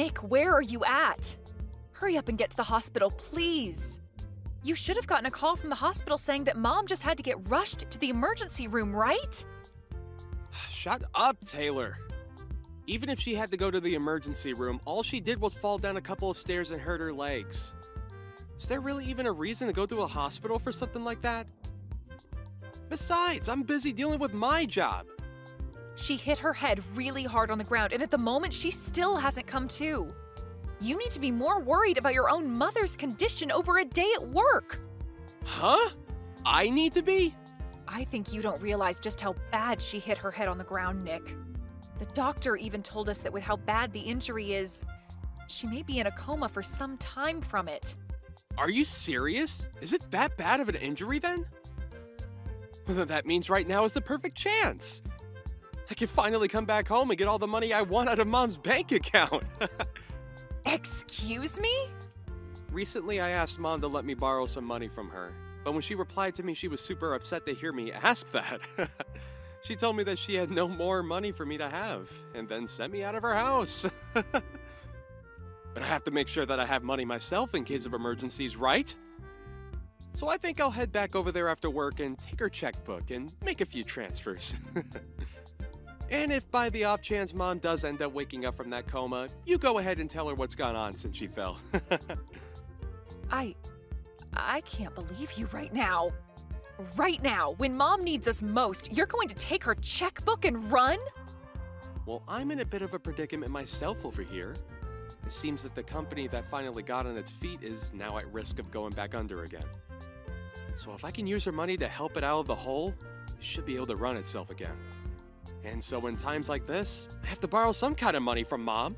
Nick, where are you at? Hurry up and get to the hospital, please. You should have gotten a call from the hospital saying that Mom just had to get rushed to the emergency room, right? Shut up, Taylor. Even if she had to go to the emergency room, all she did was fall down a couple of stairs and hurt her legs. Is there really even a reason to go to a hospital for something like that? Besides, I'm busy dealing with my job. She hit her head really hard on the ground, and at the moment, she still hasn't come to. You need to be more worried about your own mother's condition over a day at work. Huh? I need to be? I think you don't realize just how bad she hit her head on the ground, Nick. The doctor even told us that with how bad the injury is, she may be in a coma for some time from it. Are you serious? Is it that bad of an injury then? That means right now is the perfect chance. I can finally come back home and get all the money I want out of Mom's bank account. Excuse me? Recently, I asked Mom to let me borrow some money from her, but when she replied to me, she was super upset to hear me ask that. She told me that she had no more money for me to have, and then sent me out of her house. But I have to make sure that I have money myself in case of emergencies, right? So I think I'll head back over there after work and take her checkbook and make a few transfers. And if by the off chance Mom does end up waking up from that coma, you go ahead and tell her what's gone on since she fell. I can't believe you right now. Right now, when Mom needs us most, you're going to take her checkbook and run? Well, I'm in a bit of a predicament myself over here. It seems that the company that finally got on its feet is now at risk of going back under again. So if I can use her money to help it out of the hole, it should be able to run itself again. And so in times like this, I have to borrow some kind of money from Mom.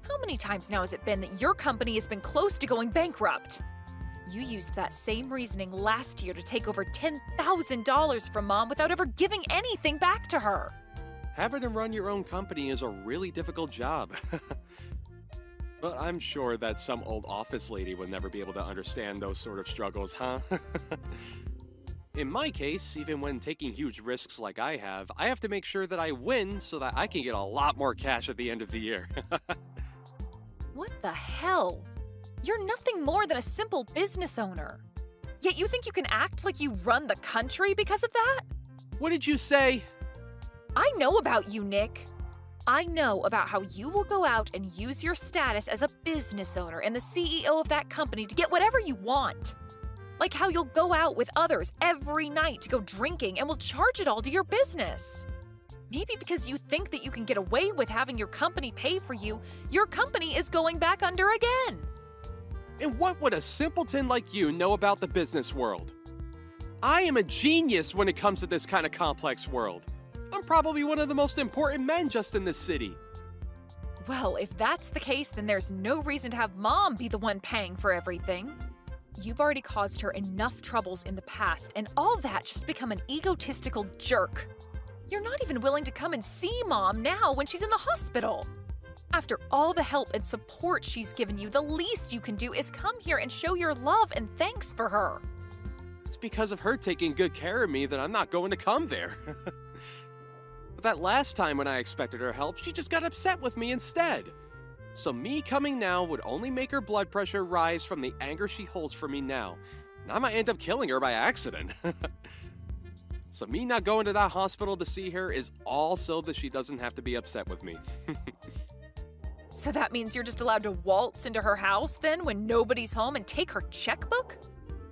How many times now has it been that your company has been close to going bankrupt? You used that same reasoning last year to take over $10,000 from Mom without ever giving anything back to her. Having to run your own company is a really difficult job. But I'm sure that some old office lady would never be able to understand those sort of struggles, huh? In my case, even when taking huge risks like I have to make sure that I win so that I can get a lot more cash at the end of the year. What the hell? You're nothing more than a simple business owner. Yet you think you can act like you run the country because of that? What did you say? I know about you, Nick. I know about how you will go out and use your status as a business owner and the CEO of that company to get whatever you want. Like how you'll go out with others every night to go drinking and will charge it all to your business. Maybe because you think that you can get away with having your company pay for you, your company is going back under again. And what would a simpleton like you know about the business world? I am a genius when it comes to this kind of complex world. I'm probably one of the most important men just in this city. Well, if that's the case, then there's no reason to have Mom be the one paying for everything. You've already caused her enough troubles in the past, and all that just become an egotistical jerk. You're not even willing to come and see Mom now when she's in the hospital. After all the help and support she's given you, the least you can do is come here and show your love and thanks for her. It's because of her taking good care of me that I'm not going to come there. But that last time when I expected her help, she just got upset with me instead. So me coming now would only make her blood pressure rise from the anger she holds for me now. And I might end up killing her by accident. So me not going to that hospital to see her is all so that she doesn't have to be upset with me. So that means you're just allowed to waltz into her house then when nobody's home and take her checkbook?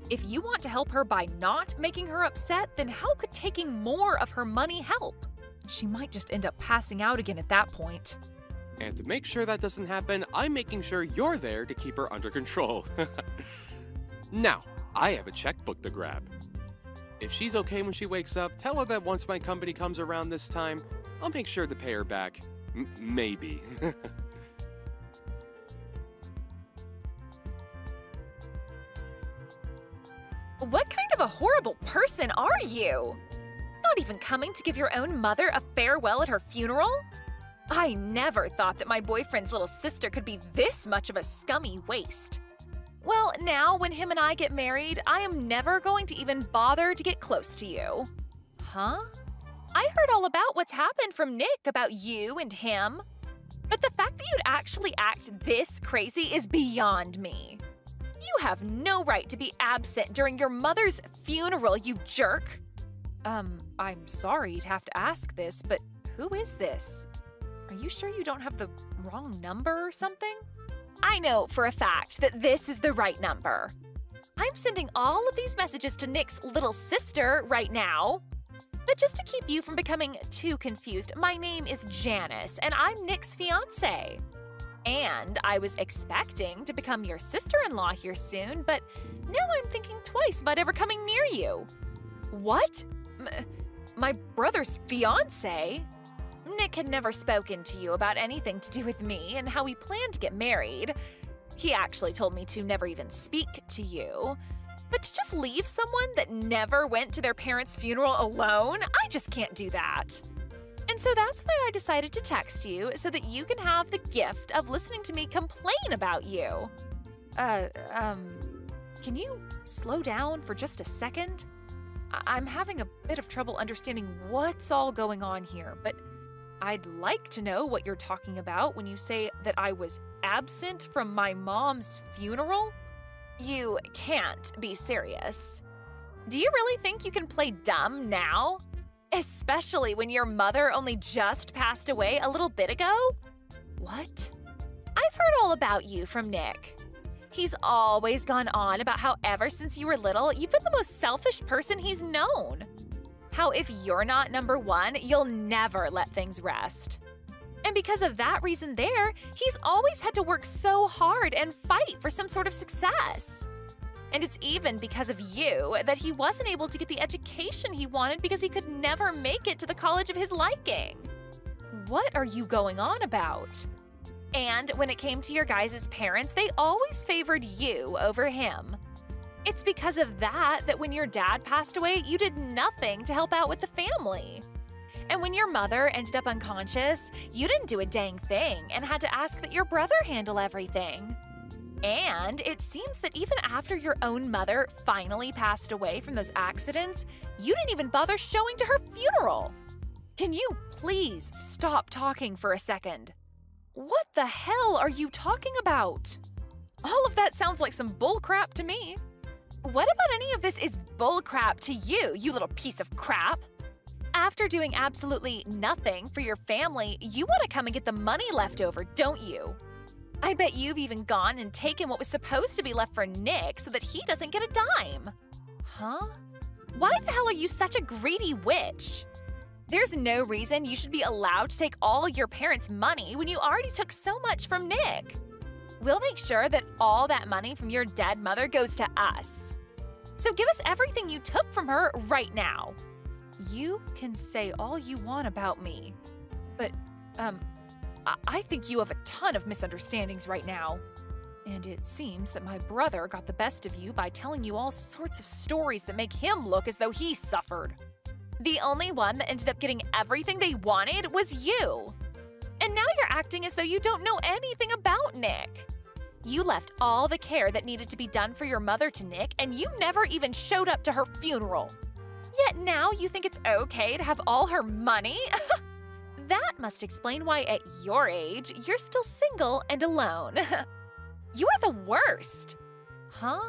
If you want to help her by not making her upset, then how could taking more of her money help? She might just end up passing out again at that point. And to make sure that doesn't happen, I'm making sure you're there to keep her under control. Now, I have a checkbook to grab. If she's okay when she wakes up, tell her that once my company comes around this time, I'll make sure to pay her back. Maybe. What kind of a horrible person are you? Not even coming to give your own mother a farewell at her funeral? I never thought that my boyfriend's little sister could be this much of a scummy waste. Well, now when him and I get married, I am never going to even bother to get close to you. Huh? I heard all about what's happened from Nick about you and him. But the fact that you'd actually act this crazy is beyond me. You have no right to be absent during your mother's funeral, you jerk. I'm sorry to have to ask this, but who is this? Are you sure you don't have the wrong number or something? I know for a fact that this is the right number. I'm sending all of these messages to Nick's little sister right now. But just to keep you from becoming too confused, my name is Janice, and I'm Nick's fiancé. And I was expecting to become your sister-in-law here soon, but now I'm thinking twice about ever coming near you. What? My brother's fiancé? Nick had never spoken to you about anything to do with me and how we planned to get married. He actually told me to never even speak to you. But to just leave someone that never went to their parents' funeral alone, I just can't do that. And so that's why I decided to text you so that you can have the gift of listening to me complain about you. Can you slow down for just a second? I'm having a bit of trouble understanding what's all going on here, but I'd like to know what you're talking about when you say that I was absent from my mom's funeral. You can't be serious. Do you really think you can play dumb now? Especially when your mother only just passed away a little bit ago? What? I've heard all about you from Nick. He's always gone on about how ever since you were little, you've been the most selfish person he's known. How if you're not number one, you'll never let things rest. And because of that reason there, he's always had to work so hard and fight for some sort of success. And it's even because of you that he wasn't able to get the education he wanted because he could never make it to the college of his liking. What are you going on about? And when it came to your guys' parents, they always favored you over him. It's because of that when your dad passed away, you did nothing to help out with the family. And when your mother ended up unconscious, you didn't do a dang thing and had to ask that your brother handle everything. And it seems that even after your own mother finally passed away from those accidents, you didn't even bother showing to her funeral. Can you please stop talking for a second? What the hell are you talking about? All of that sounds like some bullcrap to me. What about any of this is bullcrap to you, you little piece of crap? After doing absolutely nothing for your family, you want to come and get the money left over, don't you? I bet you've even gone and taken what was supposed to be left for Nick so that he doesn't get a dime. Huh? Why the hell are you such a greedy witch? There's no reason you should be allowed to take all your parents' money when you already took so much from Nick. We'll make sure that all that money from your dead mother goes to us. So give us everything you took from her right now. You can say all you want about me, but, I think you have a ton of misunderstandings right now. And it seems that my brother got the best of you by telling you all sorts of stories that make him look as though he suffered. The only one that ended up getting everything they wanted was you. And now you're acting as though you don't know anything about Nick. You left all the care that needed to be done for your mother to Nick, and you never even showed up to her funeral. Yet now you think it's okay to have all her money? That must explain why at your age, you're still single and alone. You are the worst. Huh?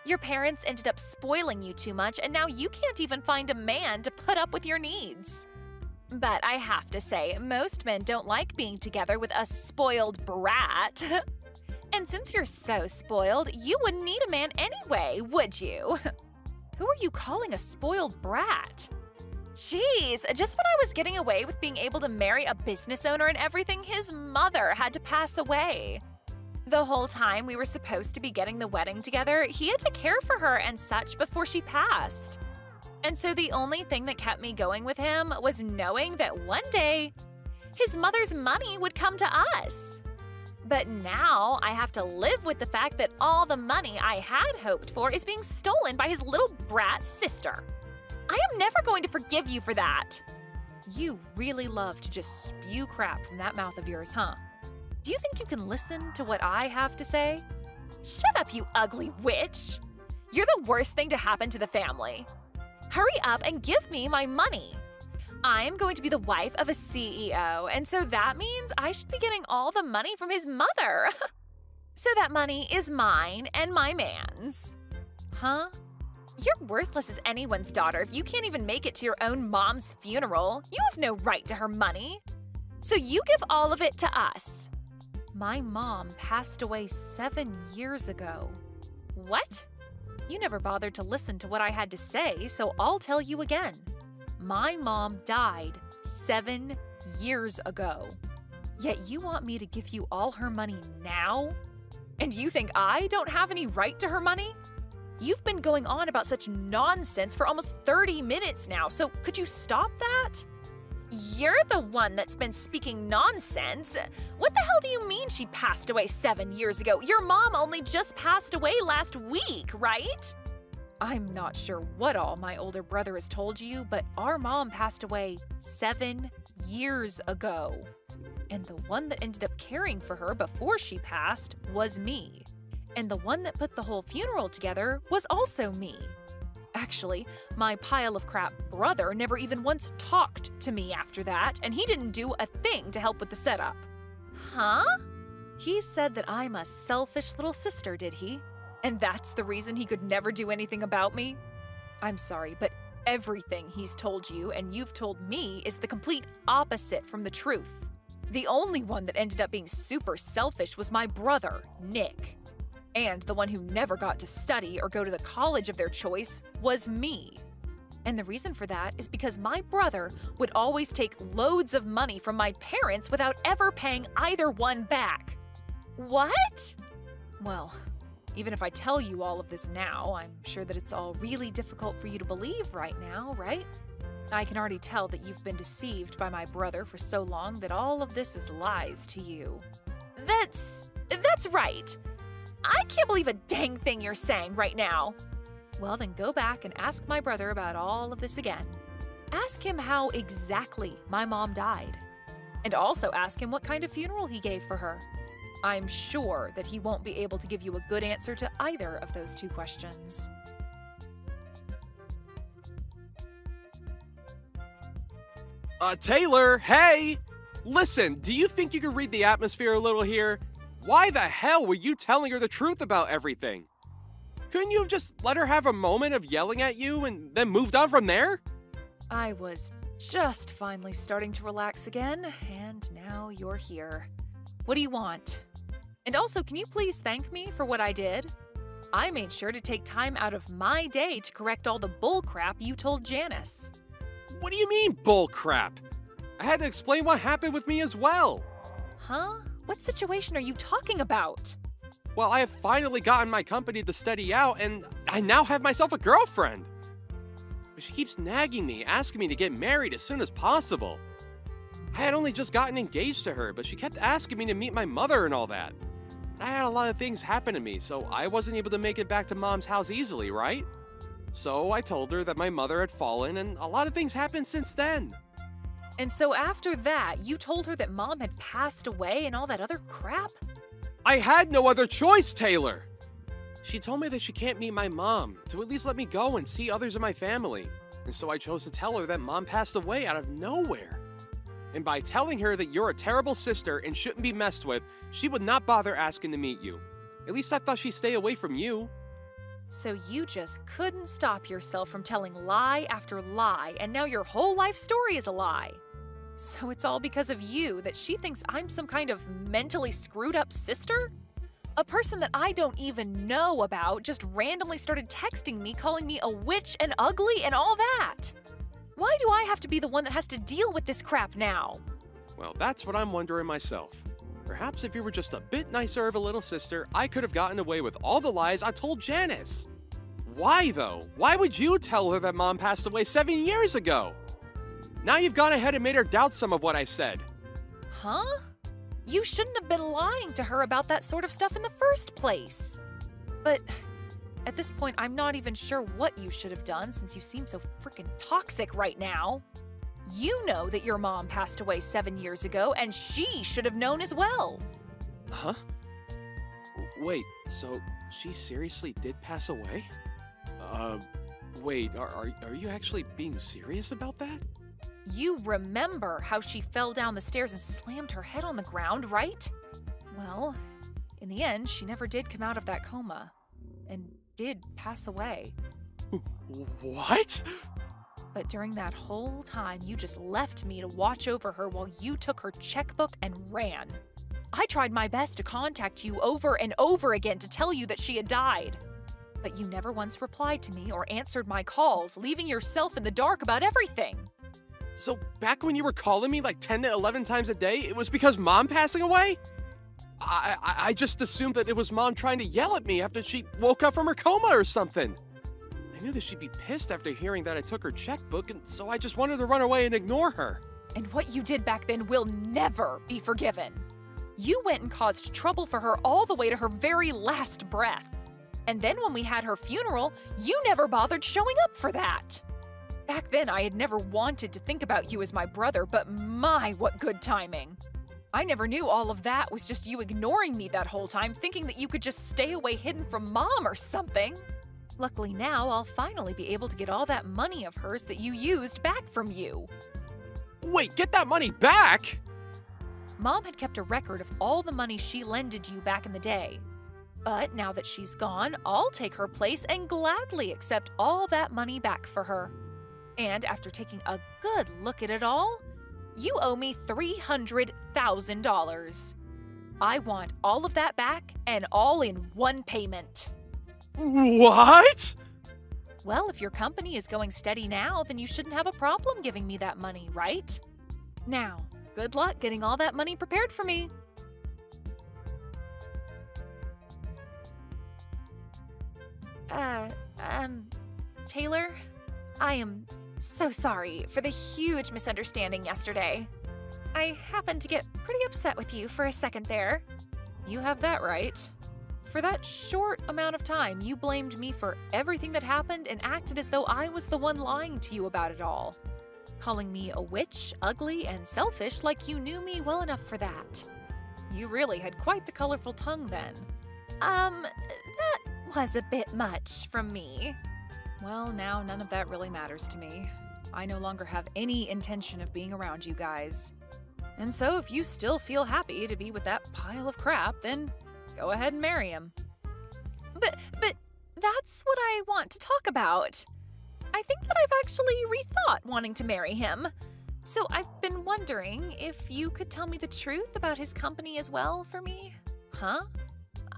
Your parents ended up spoiling you too much, and now you can't even find a man to put up with your needs. But I have to say, most men don't like being together with a spoiled brat. And since you're so spoiled, you wouldn't need a man anyway, would you? Who are you calling a spoiled brat? Jeez, just when I was getting away with being able to marry a business owner and everything, his mother had to pass away. The whole time we were supposed to be getting the wedding together, he had to care for her and such before she passed. And so the only thing that kept me going with him was knowing that one day, his mother's money would come to us. But now I have to live with the fact that all the money I had hoped for is being stolen by his little brat sister. I am never going to forgive you for that. You really love to just spew crap from that mouth of yours, huh? Do you think you can listen to what I have to say? Shut up, you ugly witch! You're the worst thing to happen to the family. Hurry up and give me my money. I'm going to be the wife of a CEO, and so that means I should be getting all the money from his mother. So that money is mine and my man's. Huh? You're worthless as anyone's daughter if you can't even make it to your own mom's funeral. You have no right to her money. So you give all of it to us. My mom passed away 7 years ago. What? You never bothered to listen to what I had to say, so I'll tell you again. My mom died 7 years ago. Yet you want me to give you all her money now? And you think I don't have any right to her money? You've been going on about such nonsense for almost 30 minutes now, so could you stop that? You're the one that's been speaking nonsense. What the hell do you mean she passed away 7 years ago? Your mom only just passed away last week, right? I'm not sure what all my older brother has told you, but our mom passed away 7 years ago. And the one that ended up caring for her before she passed was me. And the one that put the whole funeral together was also me. Actually, my pile of crap brother never even once talked to me after that, and he didn't do a thing to help with the setup. Huh? He said that I'm a selfish little sister, did he? And that's the reason he could never do anything about me? I'm sorry, but everything he's told you and you've told me is the complete opposite from the truth. The only one that ended up being super selfish was my brother, Nick. And the one who never got to study or go to the college of their choice was me. And the reason for that is because my brother would always take loads of money from my parents without ever paying either one back. What? Well, even if I tell you all of this now, I'm sure that it's all really difficult for you to believe right now, right? I can already tell that you've been deceived by my brother for so long that all of this is lies to you. That's right. I can't believe a dang thing you're saying right now. Well, then go back and ask my brother about all of this again. Ask him how exactly my mom died. And also ask him what kind of funeral he gave for her. I'm sure that he won't be able to give you a good answer to either of those two questions. Taylor, hey! Listen, do you think you could read the atmosphere a little here? Why the hell were you telling her the truth about everything? Couldn't you have just let her have a moment of yelling at you and then moved on from there? I was just finally starting to relax again, and now you're here. What do you want? And also, can you please thank me for what I did? I made sure to take time out of my day to correct all the bull crap you told Janice. What do you mean, bull crap? I had to explain what happened with me as well. Huh? What situation are you talking about? Well, I have finally gotten my company to steady out, and I now have myself a girlfriend. But she keeps nagging me, asking me to get married as soon as possible. I had only just gotten engaged to her, but she kept asking me to meet my mother and all that. I had a lot of things happen to me, so I wasn't able to make it back to Mom's house easily, right? So I told her that my mother had fallen, and a lot of things happened since then. And so after that, you told her that Mom had passed away and all that other crap? I had no other choice, Taylor! She told me that she can't meet my mom, to at least let me go and see others in my family. And so I chose to tell her that Mom passed away out of nowhere. And by telling her that you're a terrible sister and shouldn't be messed with, she would not bother asking to meet you. At least I thought she'd stay away from you. So you just couldn't stop yourself from telling lie after lie, and now your whole life story is a lie. So it's all because of you that she thinks I'm some kind of mentally screwed up sister? A person that I don't even know about just randomly started texting me, calling me a witch and ugly and all that. Why do I have to be the one that has to deal with this crap now? Well, that's what I'm wondering myself. Perhaps if you were just a bit nicer of a little sister, I could have gotten away with all the lies I told Janice. Why, though? Why would you tell her that Mom passed away 7 years ago? Now you've gone ahead and made her doubt some of what I said. Huh? You shouldn't have been lying to her about that sort of stuff in the first place. But at this point, I'm not even sure what you should have done since you seem so freaking toxic right now. You know that your mom passed away 7 years ago, and she should have known as well. Huh? Wait, so she seriously did pass away? Wait, are you actually being serious about that? You remember how she fell down the stairs and slammed her head on the ground, right? Well, in the end, she never did come out of that coma and did pass away. What? But during that whole time, you just left me to watch over her while you took her checkbook and ran. I tried my best to contact you over and over again to tell you that she had died. But you never once replied to me or answered my calls, leaving yourself in the dark about everything. So back when you were calling me like 10 to 11 times a day, it was because Mom passing away? I just assumed that it was Mom trying to yell at me after she woke up from her coma or something. I knew that she'd be pissed after hearing that I took her checkbook, and so I just wanted to run away and ignore her. And what you did back then will never be forgiven. You went and caused trouble for her all the way to her very last breath. And then when we had her funeral, you never bothered showing up for that. Back then, I had never wanted to think about you as my brother, but my, what good timing. I never knew all of that was just you ignoring me that whole time, thinking that you could just stay away hidden from Mom or something. Luckily now, I'll finally be able to get all that money of hers that you used back from you. Wait, get that money back? Mom had kept a record of all the money she lended you back in the day. But now that she's gone, I'll take her place and gladly accept all that money back for her. And after taking a good look at it all, you owe me $300,000. I want all of that back and all in one payment. What? Well, if your company is going steady now, then you shouldn't have a problem giving me that money, right? Now, good luck getting all that money prepared for me. Taylor, I am so sorry for the huge misunderstanding yesterday. I happened to get pretty upset with you for a second there. You have that right. For that short amount of time, you blamed me for everything that happened and acted as though I was the one lying to you about it all. Calling me a witch, ugly, and selfish like you knew me well enough for that. You really had quite the colorful tongue then. That was a bit much from me. Well, now none of that really matters to me. I no longer have any intention of being around you guys. And so if you still feel happy to be with that pile of crap, then go ahead and marry him. But that's what I want to talk about. I think that I've actually rethought wanting to marry him. So I've been wondering if you could tell me the truth about his company as well for me. Huh?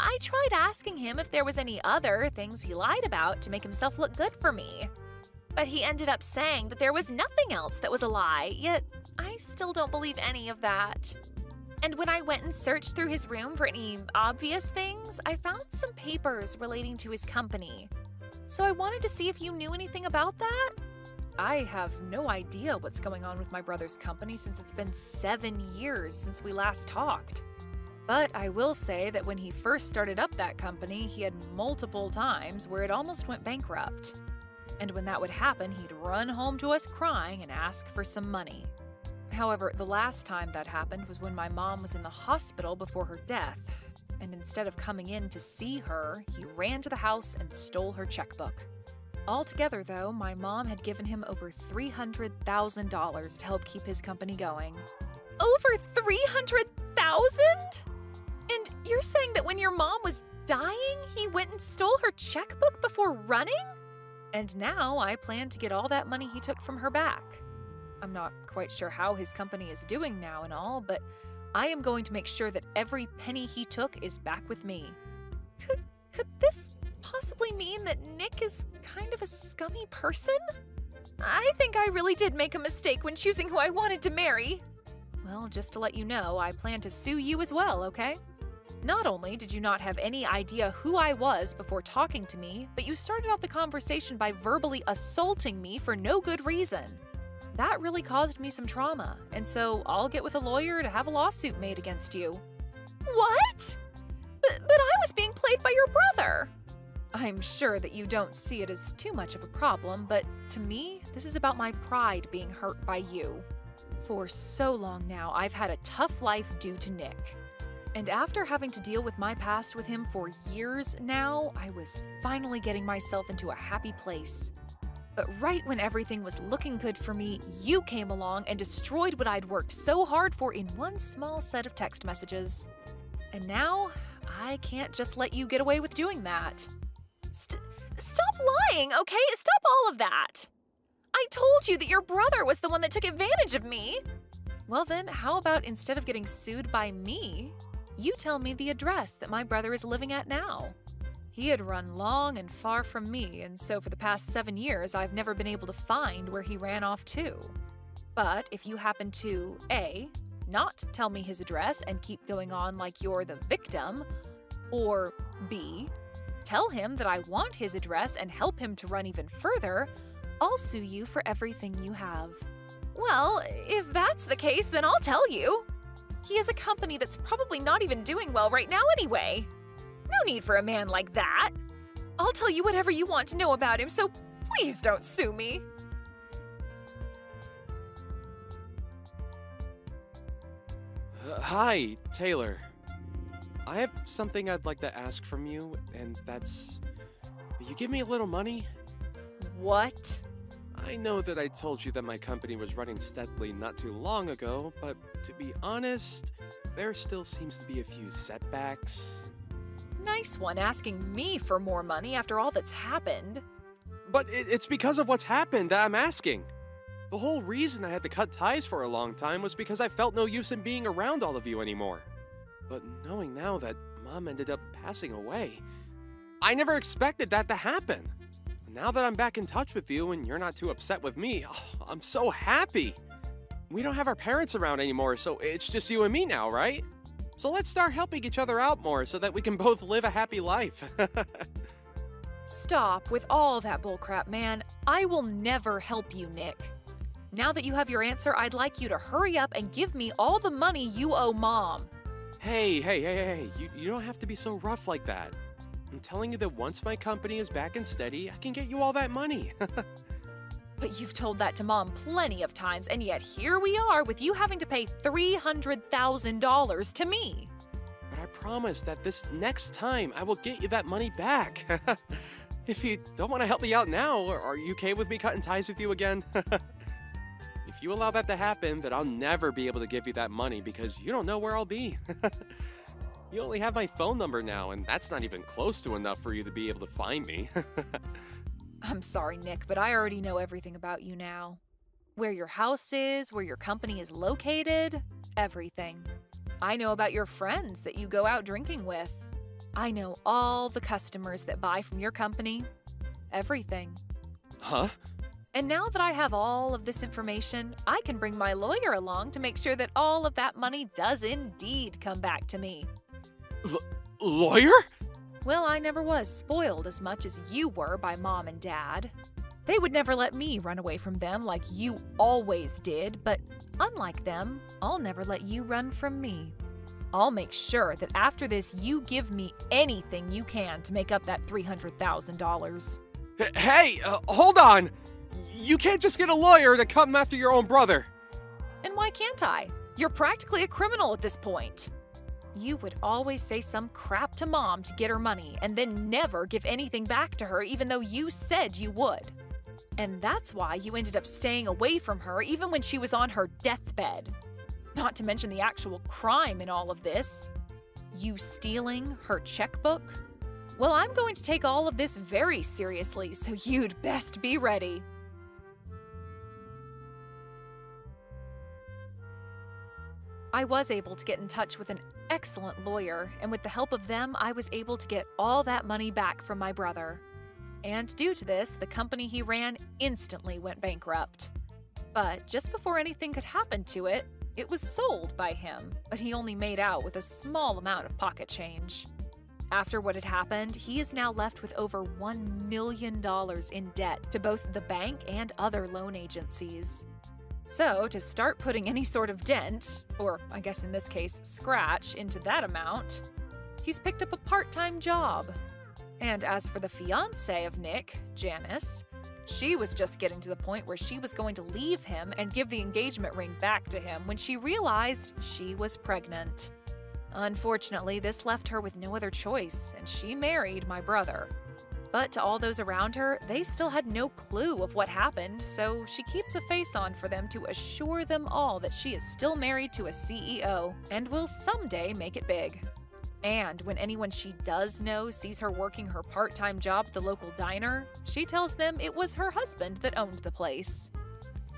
I tried asking him if there was any other things he lied about to make himself look good for me. But he ended up saying that there was nothing else that was a lie, yet I still don't believe any of that. And when I went and searched through his room for any obvious things, I found some papers relating to his company. So I wanted to see if you knew anything about that. I have no idea what's going on with my brother's company since it's been 7 years since we last talked. But I will say that when he first started up that company, he had multiple times where it almost went bankrupt. And when that would happen, he'd run home to us crying and ask for some money. However, the last time that happened was when my mom was in the hospital before her death. And instead of coming in to see her, he ran to the house and stole her checkbook. Altogether, though, my mom had given him over $300,000 to help keep his company going. Over $300,000? And you're saying that when your mom was dying, he went and stole her checkbook before running? And now I plan to get all that money he took from her back. I'm not quite sure how his company is doing now and all, but I am going to make sure that every penny he took is back with me. Could this possibly mean that Nick is kind of a scummy person? I think I really did make a mistake when choosing who I wanted to marry. Well, just to let you know, I plan to sue you as well, okay? Not only did you not have any idea who I was before talking to me, but you started out the conversation by verbally assaulting me for no good reason. That really caused me some trauma, and so I'll get with a lawyer to have a lawsuit made against you. What? But I was being played by your brother. I'm sure that you don't see it as too much of a problem, but to me, this is about my pride being hurt by you. For so long now, I've had a tough life due to Nick. And after having to deal with my past with him for years now, I was finally getting myself into a happy place. But right when everything was looking good for me, you came along and destroyed what I'd worked so hard for in one small set of text messages. And now, I can't just let you get away with doing that. Stop lying, okay? Stop all of that! I told you that your brother was the one that took advantage of me! Well then, how about instead of getting sued by me, you tell me the address that my brother is living at now? He had run long and far from me, and so for the past 7 years, I've never been able to find where he ran off to. But if you happen to, A, not tell me his address and keep going on like you're the victim, or B, tell him that I want his address and help him to run even further, I'll sue you for everything you have. Well, if that's the case, then I'll tell you. He has a company that's probably not even doing well right now anyway. No need for a man like that. I'll tell you whatever you want to know about him, so please don't sue me. Hi, Taylor. I have something I'd like to ask from you, and that's... Will you give me a little money? What? I know that I told you that my company was running steadily not too long ago, but to be honest, there still seems to be a few setbacks. Nice one asking me for more money after all that's happened. But it's because of what's happened that I'm asking. The whole reason I had to cut ties for a long time was because I felt no use in being around all of you anymore. But knowing now that Mom ended up passing away, I never expected that to happen. Now that I'm back in touch with you and you're not too upset with me, I'm so happy. We don't have our parents around anymore, so it's just you and me now, right? So let's start helping each other out more so that we can both live a happy life. Stop with all that bullcrap, man. I will never help you, Nick. Now that you have your answer, I'd like you to hurry up and give me all the money you owe Mom. Hey, you don't have to be so rough like that. I'm telling you that once my company is back and steady, I can get you all that money. But you've told that to Mom plenty of times, and yet here we are with you having to pay $300,000 to me. But I promise that this next time I will get you that money back. If you don't want to help me out now, are you okay with me cutting ties with you again? If you allow that to happen, then I'll never be able to give you that money because you don't know where I'll be. You only have my phone number now, and that's not even close to enough for you to be able to find me. I'm sorry, Nick, but I already know everything about you now. Where your house is, where your company is located, everything. I know about your friends that you go out drinking with. I know all the customers that buy from your company. Everything. Huh? And now that I have all of this information, I can bring my lawyer along to make sure that all of that money does indeed come back to me. Lawyer? Well, I never was spoiled as much as you were by Mom and Dad. They would never let me run away from them like you always did, but unlike them, I'll never let you run from me. I'll make sure that after this you give me anything you can to make up that $300,000. Hey, hold on! You can't just get a lawyer to come after your own brother. And why can't I? You're practically a criminal at this point. You would always say some crap to Mom to get her money and then never give anything back to her even though you said you would. And that's why you ended up staying away from her even when she was on her deathbed. Not to mention the actual crime in all of this. You stealing her checkbook? Well, I'm going to take all of this very seriously, so you'd best be ready. I was able to get in touch with an excellent lawyer, and with the help of them, I was able to get all that money back from my brother. And due to this, the company he ran instantly went bankrupt. But just before anything could happen to it, it was sold by him, but he only made out with a small amount of pocket change. After what had happened, he is now left with over $1 million in debt to both the bank and other loan agencies. So, to start putting any sort of dent, or I guess in this case, scratch, into that amount, he's picked up a part-time job. And as for the fiancé of Nick, Janice, she was just getting to the point where she was going to leave him and give the engagement ring back to him when she realized she was pregnant. Unfortunately, this left her with no other choice, and she married my brother. But to all those around her, they still had no clue of what happened, so she keeps a face on for them to assure them all that she is still married to a CEO and will someday make it big. And when anyone she does know sees her working her part-time job at the local diner, she tells them it was her husband that owned the place.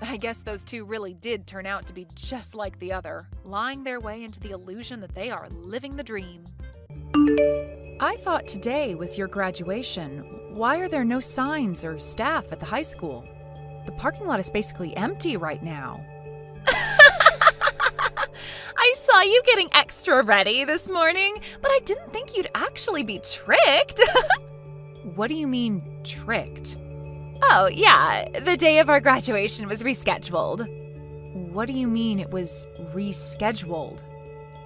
I guess those two really did turn out to be just like the other, lying their way into the illusion that they are living the dream. I thought today was your graduation. Why are there no signs or staff at the high school? The parking lot is basically empty right now. I saw you getting extra ready this morning, but I didn't think you'd actually be tricked. What do you mean, tricked? Oh, yeah, the day of our graduation was rescheduled. What do you mean it was rescheduled?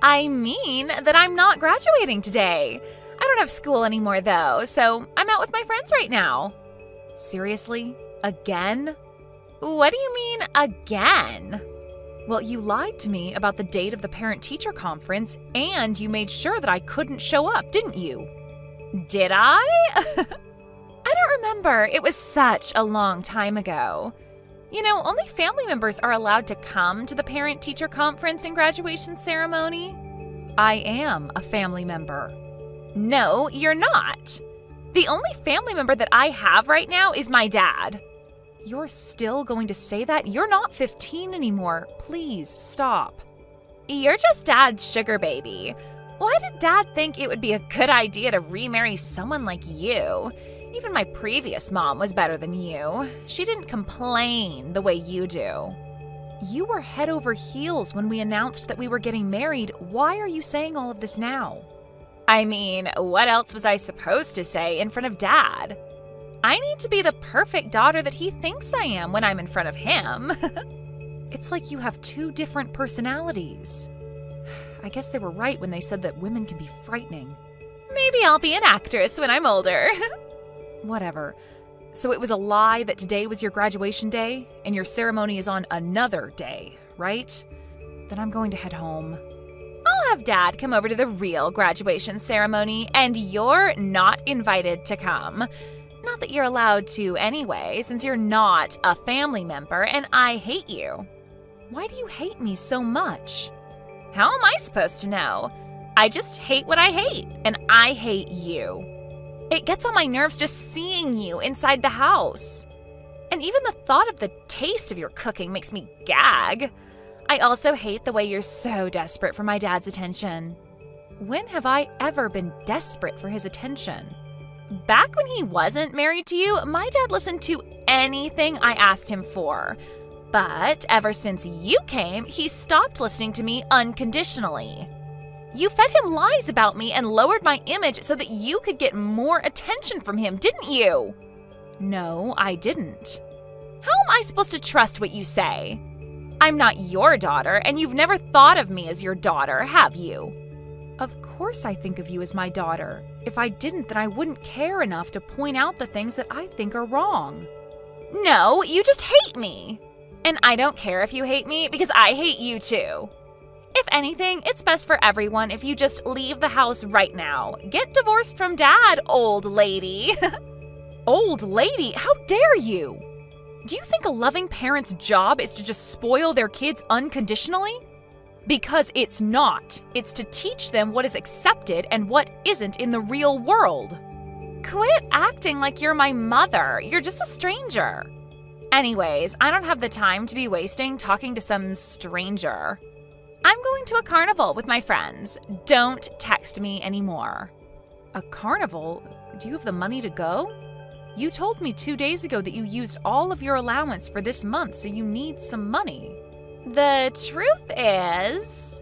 I mean that I'm not graduating today. I don't have school anymore, though, so I'm out with my friends right now. Seriously? Again? What do you mean, again? Well, you lied to me about the date of the parent-teacher conference, and you made sure that I couldn't show up, didn't you? Did I? I don't remember. It was such a long time ago. You know, only family members are allowed to come to the parent-teacher conference and graduation ceremony. I am a family member. No, you're not. The only family member that I have right now is my dad. You're still going to say that? You're not 15 anymore. Please, stop. You're just Dad's sugar baby. Why did Dad think it would be a good idea to remarry someone like you? Even my previous mom was better than you. She didn't complain the way you do. You were head over heels when we announced that we were getting married. Why are you saying all of this now? I mean, what else was I supposed to say in front of Dad? I need to be the perfect daughter that he thinks I am when I'm in front of him. It's like you have two different personalities. I guess they were right when they said that women can be frightening. Maybe I'll be an actress when I'm older. Whatever. So it was a lie that today was your graduation day, and your ceremony is on another day, right? Then I'm going to head home. I'll have Dad come over to the real graduation ceremony, and you're not invited to come. Not that you're allowed to anyway, since you're not a family member and I hate you. Why do you hate me so much? How am I supposed to know? I just hate what I hate, and I hate you. It gets on my nerves just seeing you inside the house. And even the thought of the taste of your cooking makes me gag. I also hate the way you're so desperate for my dad's attention. When have I ever been desperate for his attention? Back when he wasn't married to you, my dad listened to anything I asked him for. But ever since you came, he stopped listening to me unconditionally. You fed him lies about me and lowered my image so that you could get more attention from him, didn't you? No, I didn't. How am I supposed to trust what you say? I'm not your daughter, and you've never thought of me as your daughter, have you? Of course I think of you as my daughter. If I didn't, then I wouldn't care enough to point out the things that I think are wrong. No, you just hate me. And I don't care if you hate me because I hate you too. If anything, it's best for everyone if you just leave the house right now. Get divorced from Dad, old lady. Old lady? How dare you? Do you think a loving parent's job is to just spoil their kids unconditionally? Because it's not. It's to teach them what is accepted and what isn't in the real world. Quit acting like you're my mother. You're just a stranger. Anyways, I don't have the time to be wasting talking to some stranger. I'm going to a carnival with my friends. Don't text me anymore. A carnival? Do you have the money to go? You told me 2 days ago that you used all of your allowance for this month, so you need some money. The truth is,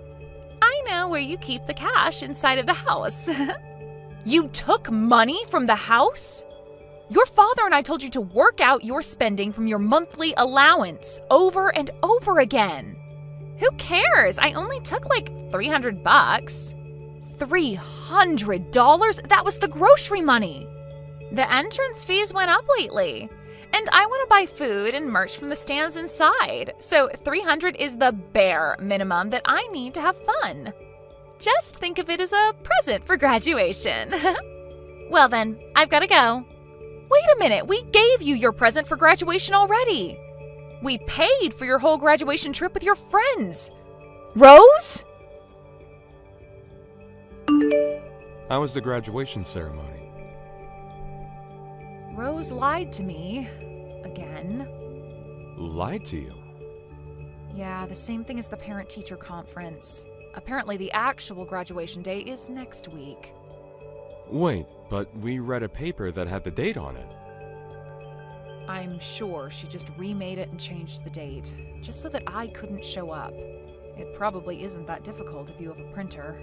I know where you keep the cash inside of the house. You took money from the house? Your father and I told you to work out your spending from your monthly allowance over and over again. Who cares? I only took like $300. $300? That was the grocery money. The entrance fees went up lately. And I want to buy food and merch from the stands inside. So $300 is the bare minimum that I need to have fun. Just think of it as a present for graduation. Well then, I've got to go. Wait a minute, we gave you your present for graduation already. We paid for your whole graduation trip with your friends. Rose? How was the graduation ceremony? Rose lied to me. Again. Lied to you? Yeah, the same thing as the parent-teacher conference. Apparently the actual graduation day is next week. Wait, but we read a paper that had the date on it. I'm sure she just remade it and changed the date, just so that I couldn't show up. It probably isn't that difficult if you have a printer.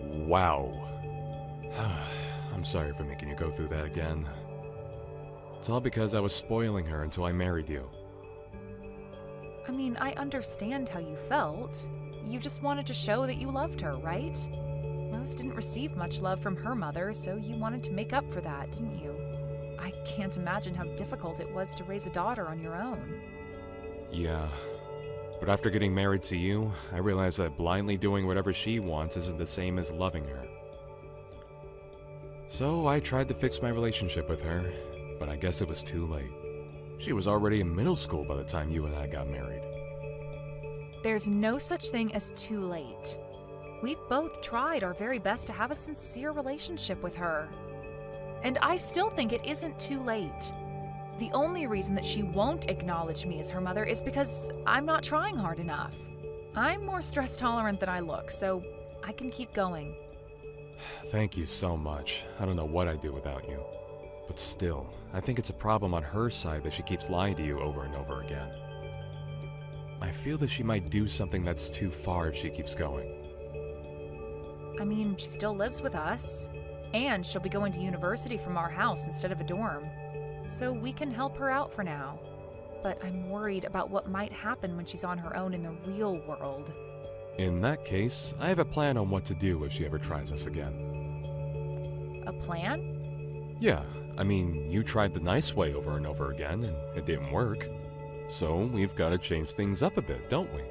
Wow. I'm sorry for making you go through that again. It's all because I was spoiling her until I married you. I mean, I understand how you felt. You just wanted to show that you loved her, right? Rose didn't receive much love from her mother, so you wanted to make up for that, didn't you? I can't imagine how difficult it was to raise a daughter on your own. Yeah. But after getting married to you, I realized that blindly doing whatever she wants isn't the same as loving her. So I tried to fix my relationship with her, but I guess it was too late. She was already in middle school by the time you and I got married. There's no such thing as too late. We've both tried our very best to have a sincere relationship with her. And I still think it isn't too late. The only reason that she won't acknowledge me as her mother is because I'm not trying hard enough. I'm more stress tolerant than I look, so I can keep going. Thank you so much. I don't know what I'd do without you. But still, I think it's a problem on her side that she keeps lying to you over and over again. I feel that she might do something that's too far if she keeps going. I mean, she still lives with us, and she'll be going to university from our house instead of a dorm. So we can help her out for now. But I'm worried about what might happen when she's on her own in the real world. In that case, I have a plan on what to do if she ever tries us again. A plan? Yeah, I mean, you tried the nice way over and over again, and it didn't work. So we've got to change things up a bit, don't we?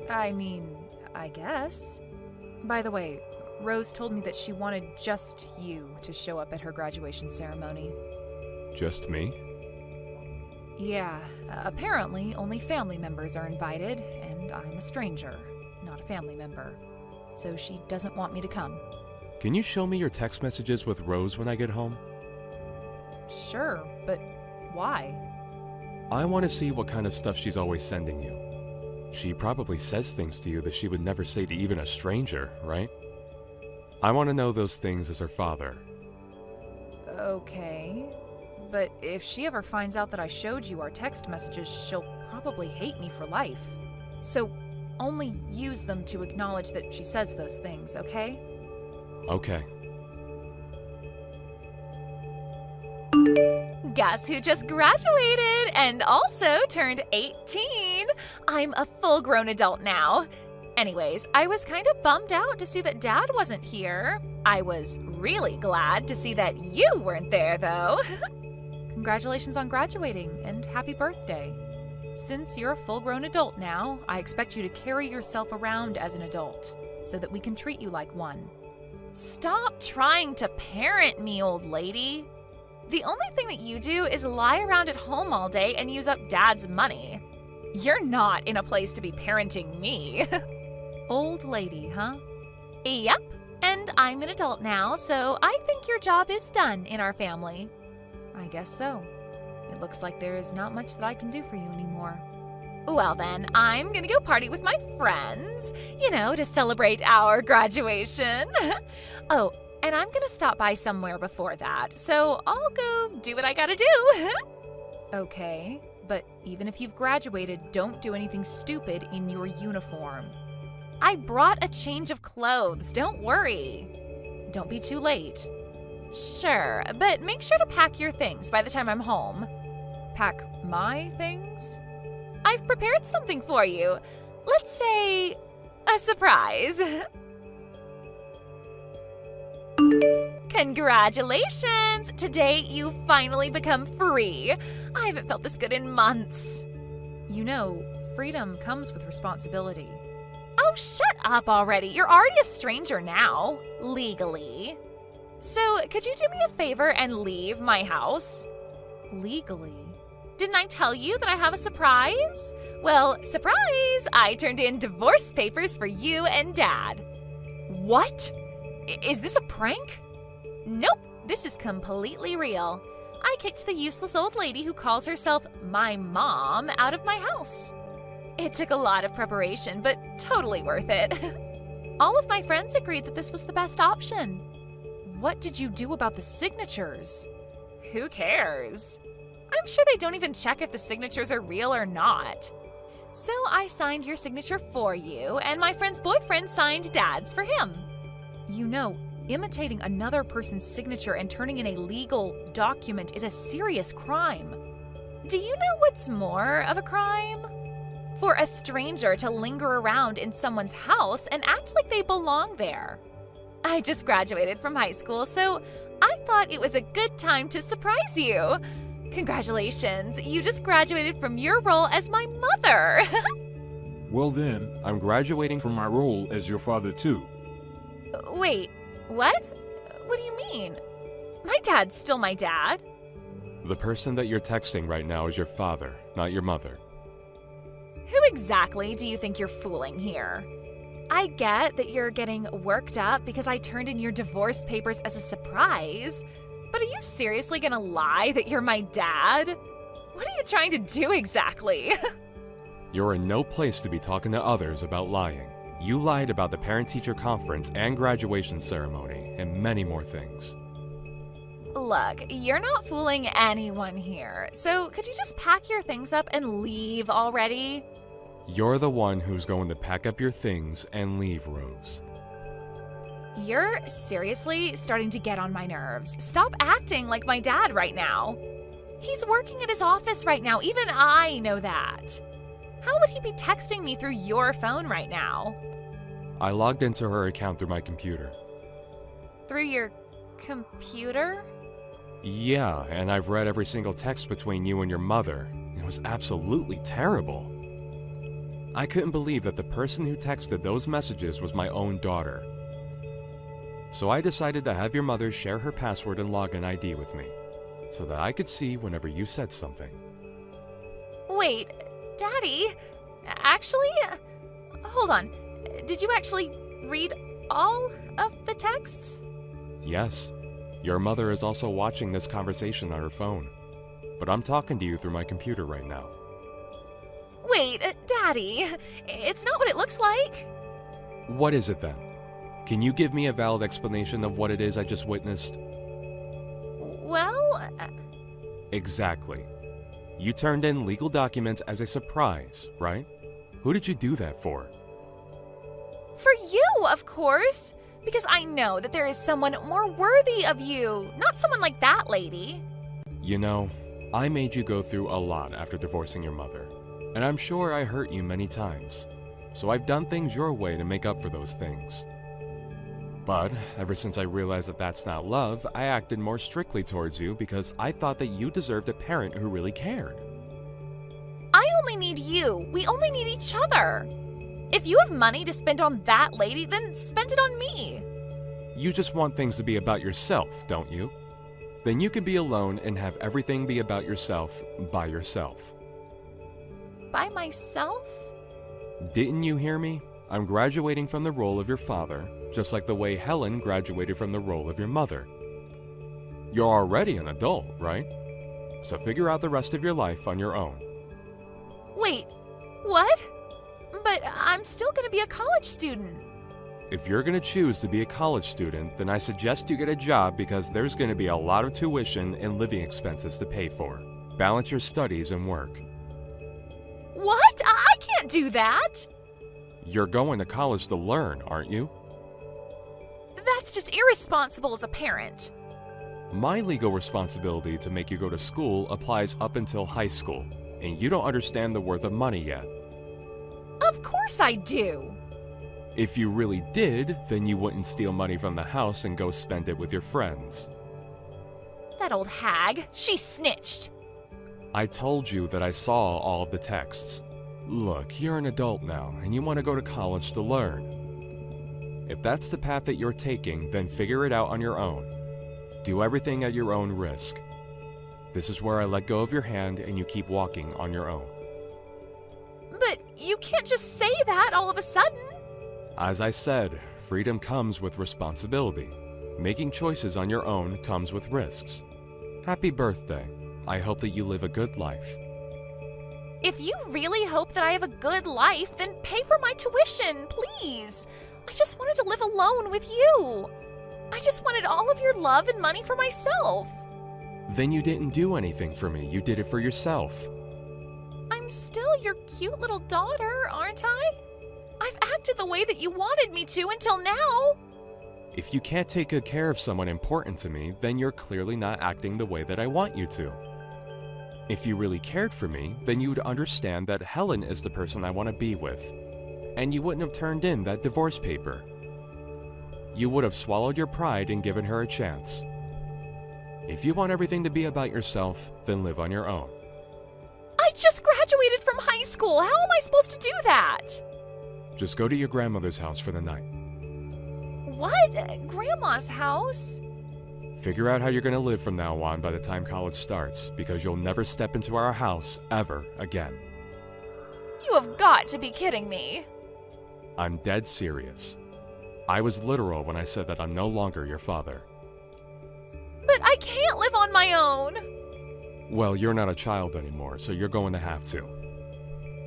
I mean, I guess. By the way, Rose told me that she wanted just you to show up at her graduation ceremony. Just me? Yeah, apparently only family members are invited, and I'm a stranger, not a family member. So she doesn't want me to come. Can you show me your text messages with Rose when I get home? Sure, but why? I want to see what kind of stuff she's always sending you. She probably says things to you that she would never say to even a stranger, right? I want to know those things as her father. Okay, but if she ever finds out that I showed you our text messages, she'll probably hate me for life. So only use them to acknowledge that she says those things, okay? Okay. Guess who just graduated and also turned 18? I'm a full-grown adult now. Anyways, I was kind of bummed out to see that Dad wasn't here. I was really glad to see that you weren't there, though. Congratulations on graduating, and happy birthday. Since you're a full-grown adult now, I expect you to carry yourself around as an adult, so that we can treat you like one. Stop trying to parent me, old lady. The only thing that you do is lie around at home all day and use up Dad's money. You're not in a place to be parenting me. Old lady, huh? Yep, and I'm an adult now, so I think your job is done in our family. I guess so. It looks like there is not much that I can do for you anymore. Well then, I'm gonna go party with my friends, to celebrate our graduation. Oh, and I'm gonna stop by somewhere before that, so I'll go do what I gotta do. Okay, but even if you've graduated, don't do anything stupid in your uniform. I brought a change of clothes, don't worry. Don't be too late. Sure, but make sure to pack your things by the time I'm home. Pack my things? I've prepared something for you. Let's say a surprise. Congratulations! Today you finally become free. I haven't felt this good in months. Freedom comes with responsibility. Oh, shut up already. You're already a stranger now, legally. So, could you do me a favor and leave my house? Legally. Didn't I tell you that I have a surprise? Well, surprise! I turned in divorce papers for you and Dad. What? Is this a prank? Nope, this is completely real. I kicked the useless old lady who calls herself my mom out of my house. It took a lot of preparation, but totally worth it. All of my friends agreed that this was the best option. What did you do about the signatures? Who cares? I'm sure they don't even check if the signatures are real or not. So I signed your signature for you, and my friend's boyfriend signed Dad's for him. You know, imitating another person's signature and turning in a legal document is a serious crime. Do you know what's more of a crime? For a stranger to linger around in someone's house and act like they belong there. I just graduated from high school, so I thought it was a good time to surprise you. Congratulations, you just graduated from your role as my mother. Well then, I'm graduating from my role as your father too. Wait, what? What do you mean? My dad's still my dad. The person that you're texting right now is your father, not your mother. Who exactly do you think you're fooling here? I get that you're getting worked up because I turned in your divorce papers as a surprise, but are you seriously gonna lie that you're my dad? What are you trying to do exactly? You're in no place to be talking to others about lying. You lied about the parent-teacher conference and graduation ceremony, and many more things. Look, you're not fooling anyone here, so could you just pack your things up and leave already? You're the one who's going to pack up your things and leave, Rose. You're seriously starting to get on my nerves. Stop acting like my dad right now. He's working at his office right now, even I know that. How would he be texting me through your phone right now? I logged into her account through my computer. Through your computer? Yeah, and I've read every single text between you and your mother. It was absolutely terrible. I couldn't believe that the person who texted those messages was my own daughter. So I decided to have your mother share her password and login ID with me, so that I could see whenever you said something. Wait, Daddy, actually, hold on. Did you actually read all of the texts? Yes. Your mother is also watching this conversation on her phone. But I'm talking to you through my computer right now. Wait, Daddy, it's not what it looks like. What is it then? Can you give me a valid explanation of what it is I just witnessed? Well... Exactly. You turned in legal documents as a surprise, right? Who did you do that for? For you, of course. Because I know that there is someone more worthy of you, not someone like that lady. You know, I made you go through a lot after divorcing your mother, and I'm sure I hurt you many times. So I've done things your way to make up for those things. But ever since I realized that that's not love, I acted more strictly towards you because I thought that you deserved a parent who really cared. I only need you. We only need each other. If you have money to spend on that lady, then spend it on me. You just want things to be about yourself, don't you? Then you can be alone and have everything be about yourself by yourself. By myself? Didn't you hear me? I'm graduating from the role of your father, just like the way Helen graduated from the role of your mother. You're already an adult, right? So figure out the rest of your life on your own. Wait, what? But I'm still gonna be a college student. If you're gonna choose to be a college student, then I suggest you get a job because there's gonna be a lot of tuition and living expenses to pay for. Balance your studies and work. What? I can't do that. You're going to college to learn, aren't you? That's just irresponsible as a parent. My legal responsibility to make you go to school applies up until high school, and you don't understand the worth of money yet. Of course I do. If you really did, then you wouldn't steal money from the house and go spend it with your friends. That old hag, she snitched. I told you that I saw all of the texts. Look, you're an adult now, and you want to go to college to learn. If that's the path that you're taking, then figure it out on your own. Do everything at your own risk. This is where I let go of your hand and you keep walking on your own. But you can't just say that all of a sudden. As I said, freedom comes with responsibility. Making choices on your own comes with risks. Happy birthday. I hope that you live a good life. If you really hope that I have a good life, then pay for my tuition, please. I just wanted to live alone with you. I just wanted all of your love and money for myself. Then you didn't do anything for me. You did it for yourself. I'm still your cute little daughter, aren't I? I've acted the way that you wanted me to until now. If you can't take good care of someone important to me, then you're clearly not acting the way that I want you to. If you really cared for me, then you would understand that Helen is the person I want to be with, and you wouldn't have turned in that divorce paper. You would have swallowed your pride and given her a chance. If you want everything to be about yourself, then live on your own. I just graduated from high school. How am I supposed to do that? Just go to your grandmother's house for the night. What? Grandma's house? Figure out how you're going to live from now on by the time college starts, because you'll never step into our house ever again. You have got to be kidding me. I'm dead serious. I was literal when I said that I'm no longer your father. But I can't live on my own. Well, you're not a child anymore, so you're going to have to.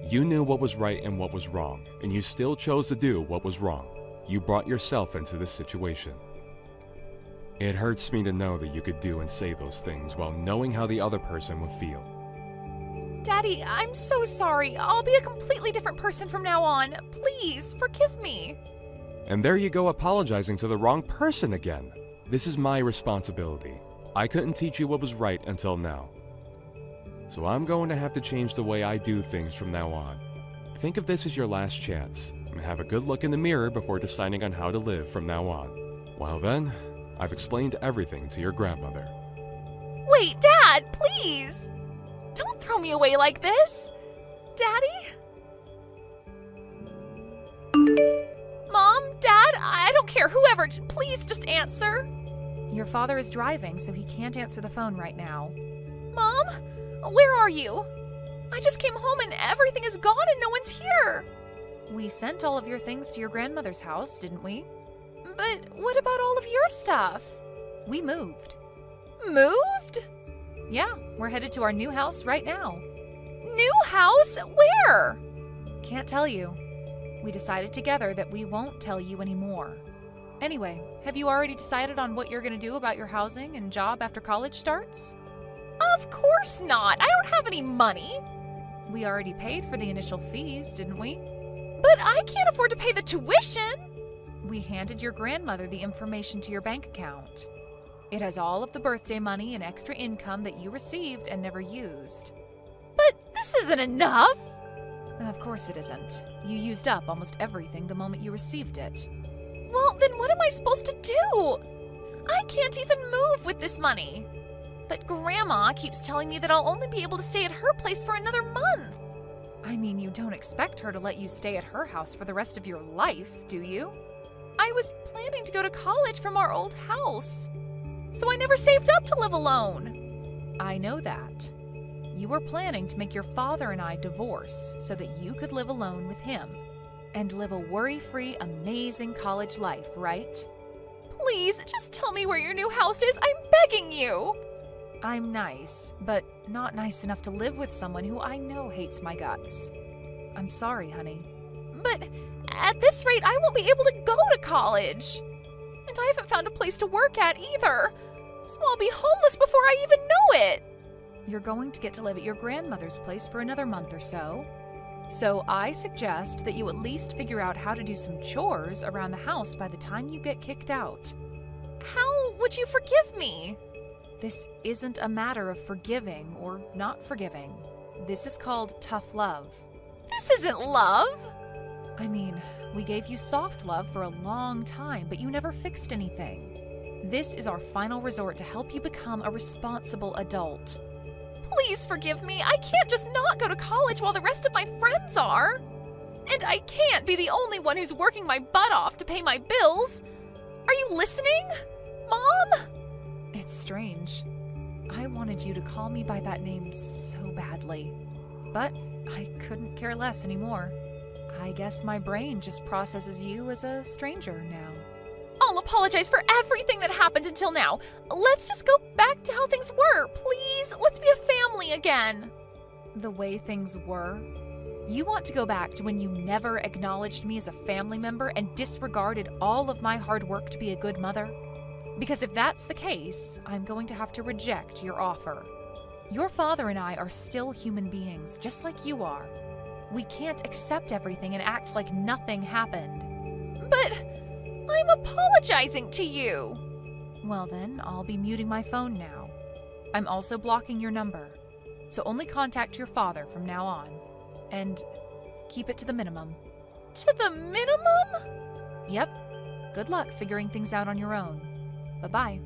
You knew what was right and what was wrong, and you still chose to do what was wrong. You brought yourself into this situation. It hurts me to know that you could do and say those things while knowing how the other person would feel. Daddy, I'm so sorry. I'll be a completely different person from now on. Please, forgive me. And there you go apologizing to the wrong person again. This is my responsibility. I couldn't teach you what was right until now. So I'm going to have to change the way I do things from now on. Think of this as your last chance, and have a good look in the mirror before deciding on how to live from now on. Well then, I've explained everything to your grandmother. Wait, Dad, please! Don't throw me away like this! Daddy? Mom? Dad? I don't care, whoever, please just answer. Your father is driving, so he can't answer the phone right now. Mom? Where are you? I just came home and everything is gone and no one's here. We sent all of your things to your grandmother's house, didn't we? But what about all of your stuff? We moved. Moved? Yeah, we're headed to our new house right now. New house? Where? Can't tell you. We decided together that we won't tell you anymore. Anyway, have you already decided on what you're going to do about your housing and job after college starts? Of course not. I don't have any money. We already paid for the initial fees, didn't we? But I can't afford to pay the tuition. We handed your grandmother the information to your bank account. It has all of the birthday money and extra income that you received and never used. But this isn't enough. Of course it isn't. You used up almost everything the moment you received it. Well, then what am I supposed to do? I can't even move with this money. But Grandma keeps telling me that I'll only be able to stay at her place for another month. I mean, you don't expect her to let you stay at her house for the rest of your life, do you? I was planning to go to college from our old house, so I never saved up to live alone. I know that. You were planning to make your father and I divorce so that you could live alone with him and live a worry-free, amazing college life, right? Please, just tell me where your new house is. I'm begging you. I'm nice, but not nice enough to live with someone who I know hates my guts. I'm sorry, honey. But at this rate, I won't be able to go to college. And I haven't found a place to work at either. So I'll be homeless before I even know it. You're going to get to live at your grandmother's place for another month or so. So I suggest that you at least figure out how to do some chores around the house by the time you get kicked out. How would you forgive me? This isn't a matter of forgiving or not forgiving. This is called tough love. This isn't love. I mean, we gave you soft love for a long time, but you never fixed anything. This is our final resort to help you become a responsible adult. Please forgive me. I can't just not go to college while the rest of my friends are. And I can't be the only one who's working my butt off to pay my bills. Are you listening? Mom? It's strange. I wanted you to call me by that name so badly, but I couldn't care less anymore. I guess my brain just processes you as a stranger now. I'll apologize for everything that happened until now. Let's just go back to how things were, please. Let's be a family again. The way things were? You want to go back to when you never acknowledged me as a family member and disregarded all of my hard work to be a good mother? Because if that's the case, I'm going to have to reject your offer. Your father and I are still human beings, just like you are. We can't accept everything and act like nothing happened. But I'm apologizing to you. Well then, I'll be muting my phone now. I'm also blocking your number, so only contact your father from now on. And keep it to the minimum. To the minimum? Yep. Good luck figuring things out on your own. Bye-bye.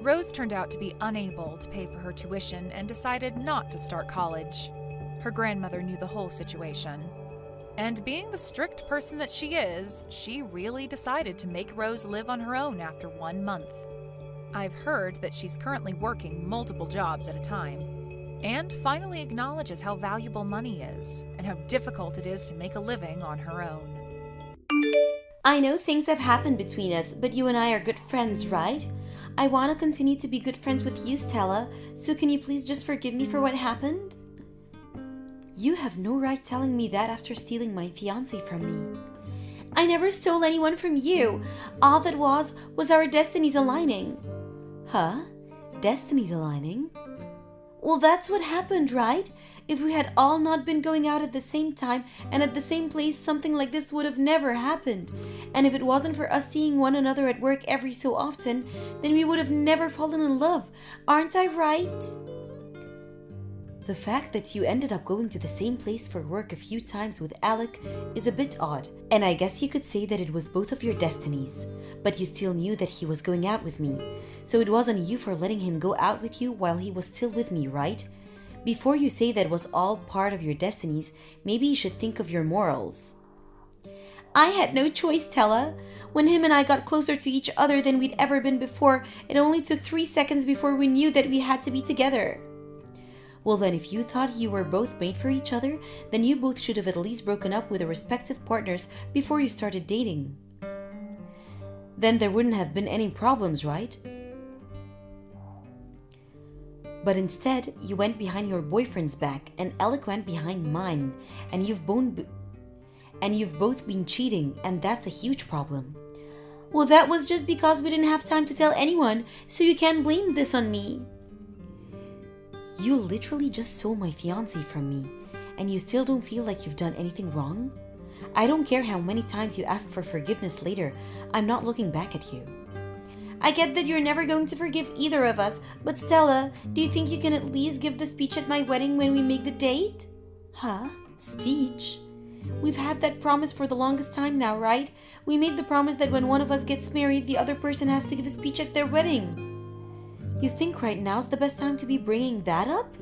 Rose turned out to be unable to pay for her tuition and decided not to start college. Her grandmother knew the whole situation. And being the strict person that she is, she really decided to make Rose live on her own after 1 month. I've heard that she's currently working multiple jobs at a time, and finally acknowledges how valuable money is and how difficult it is to make a living on her own. I know things have happened between us, but you and I are good friends, right? I want to continue to be good friends with you, Stella, so can you please just forgive me for what happened? You have no right telling me that after stealing my fiancé from me. I never stole anyone from you. All that was our destinies aligning. Huh? Destinies aligning? Well, that's what happened, right? If we had all not been going out at the same time and at the same place, something like this would have never happened. And if it wasn't for us seeing one another at work every so often, then we would have never fallen in love. Aren't I right? The fact that you ended up going to the same place for work a few times with Alec is a bit odd, and I guess you could say that it was both of your destinies. But you still knew that he was going out with me, so it wasn't you for letting him go out with you while he was still with me, right? Before you say that was all part of your destinies, maybe you should think of your morals. I had no choice, Stella. When him and I got closer to each other than we'd ever been before, it only took 3 seconds before we knew that we had to be together. Well then, if you thought you were both made for each other, then you both should have at least broken up with their respective partners before you started dating. Then there wouldn't have been any problems, right? But instead, you went behind your boyfriend's back and Alec went behind mine, and you've both been cheating, and that's a huge problem. Well, that was just because we didn't have time to tell anyone, so you can't blame this on me. You literally just stole my fiancé from me, and you still don't feel like you've done anything wrong? I don't care how many times you ask for forgiveness later, I'm not looking back at you. I get that you're never going to forgive either of us, but Stella, do you think you can at least give the speech at my wedding when we make the date? Huh? Speech? We've had that promise for the longest time now, right? We made the promise that when one of us gets married, the other person has to give a speech at their wedding. You think right now's the best time to be bringing that up?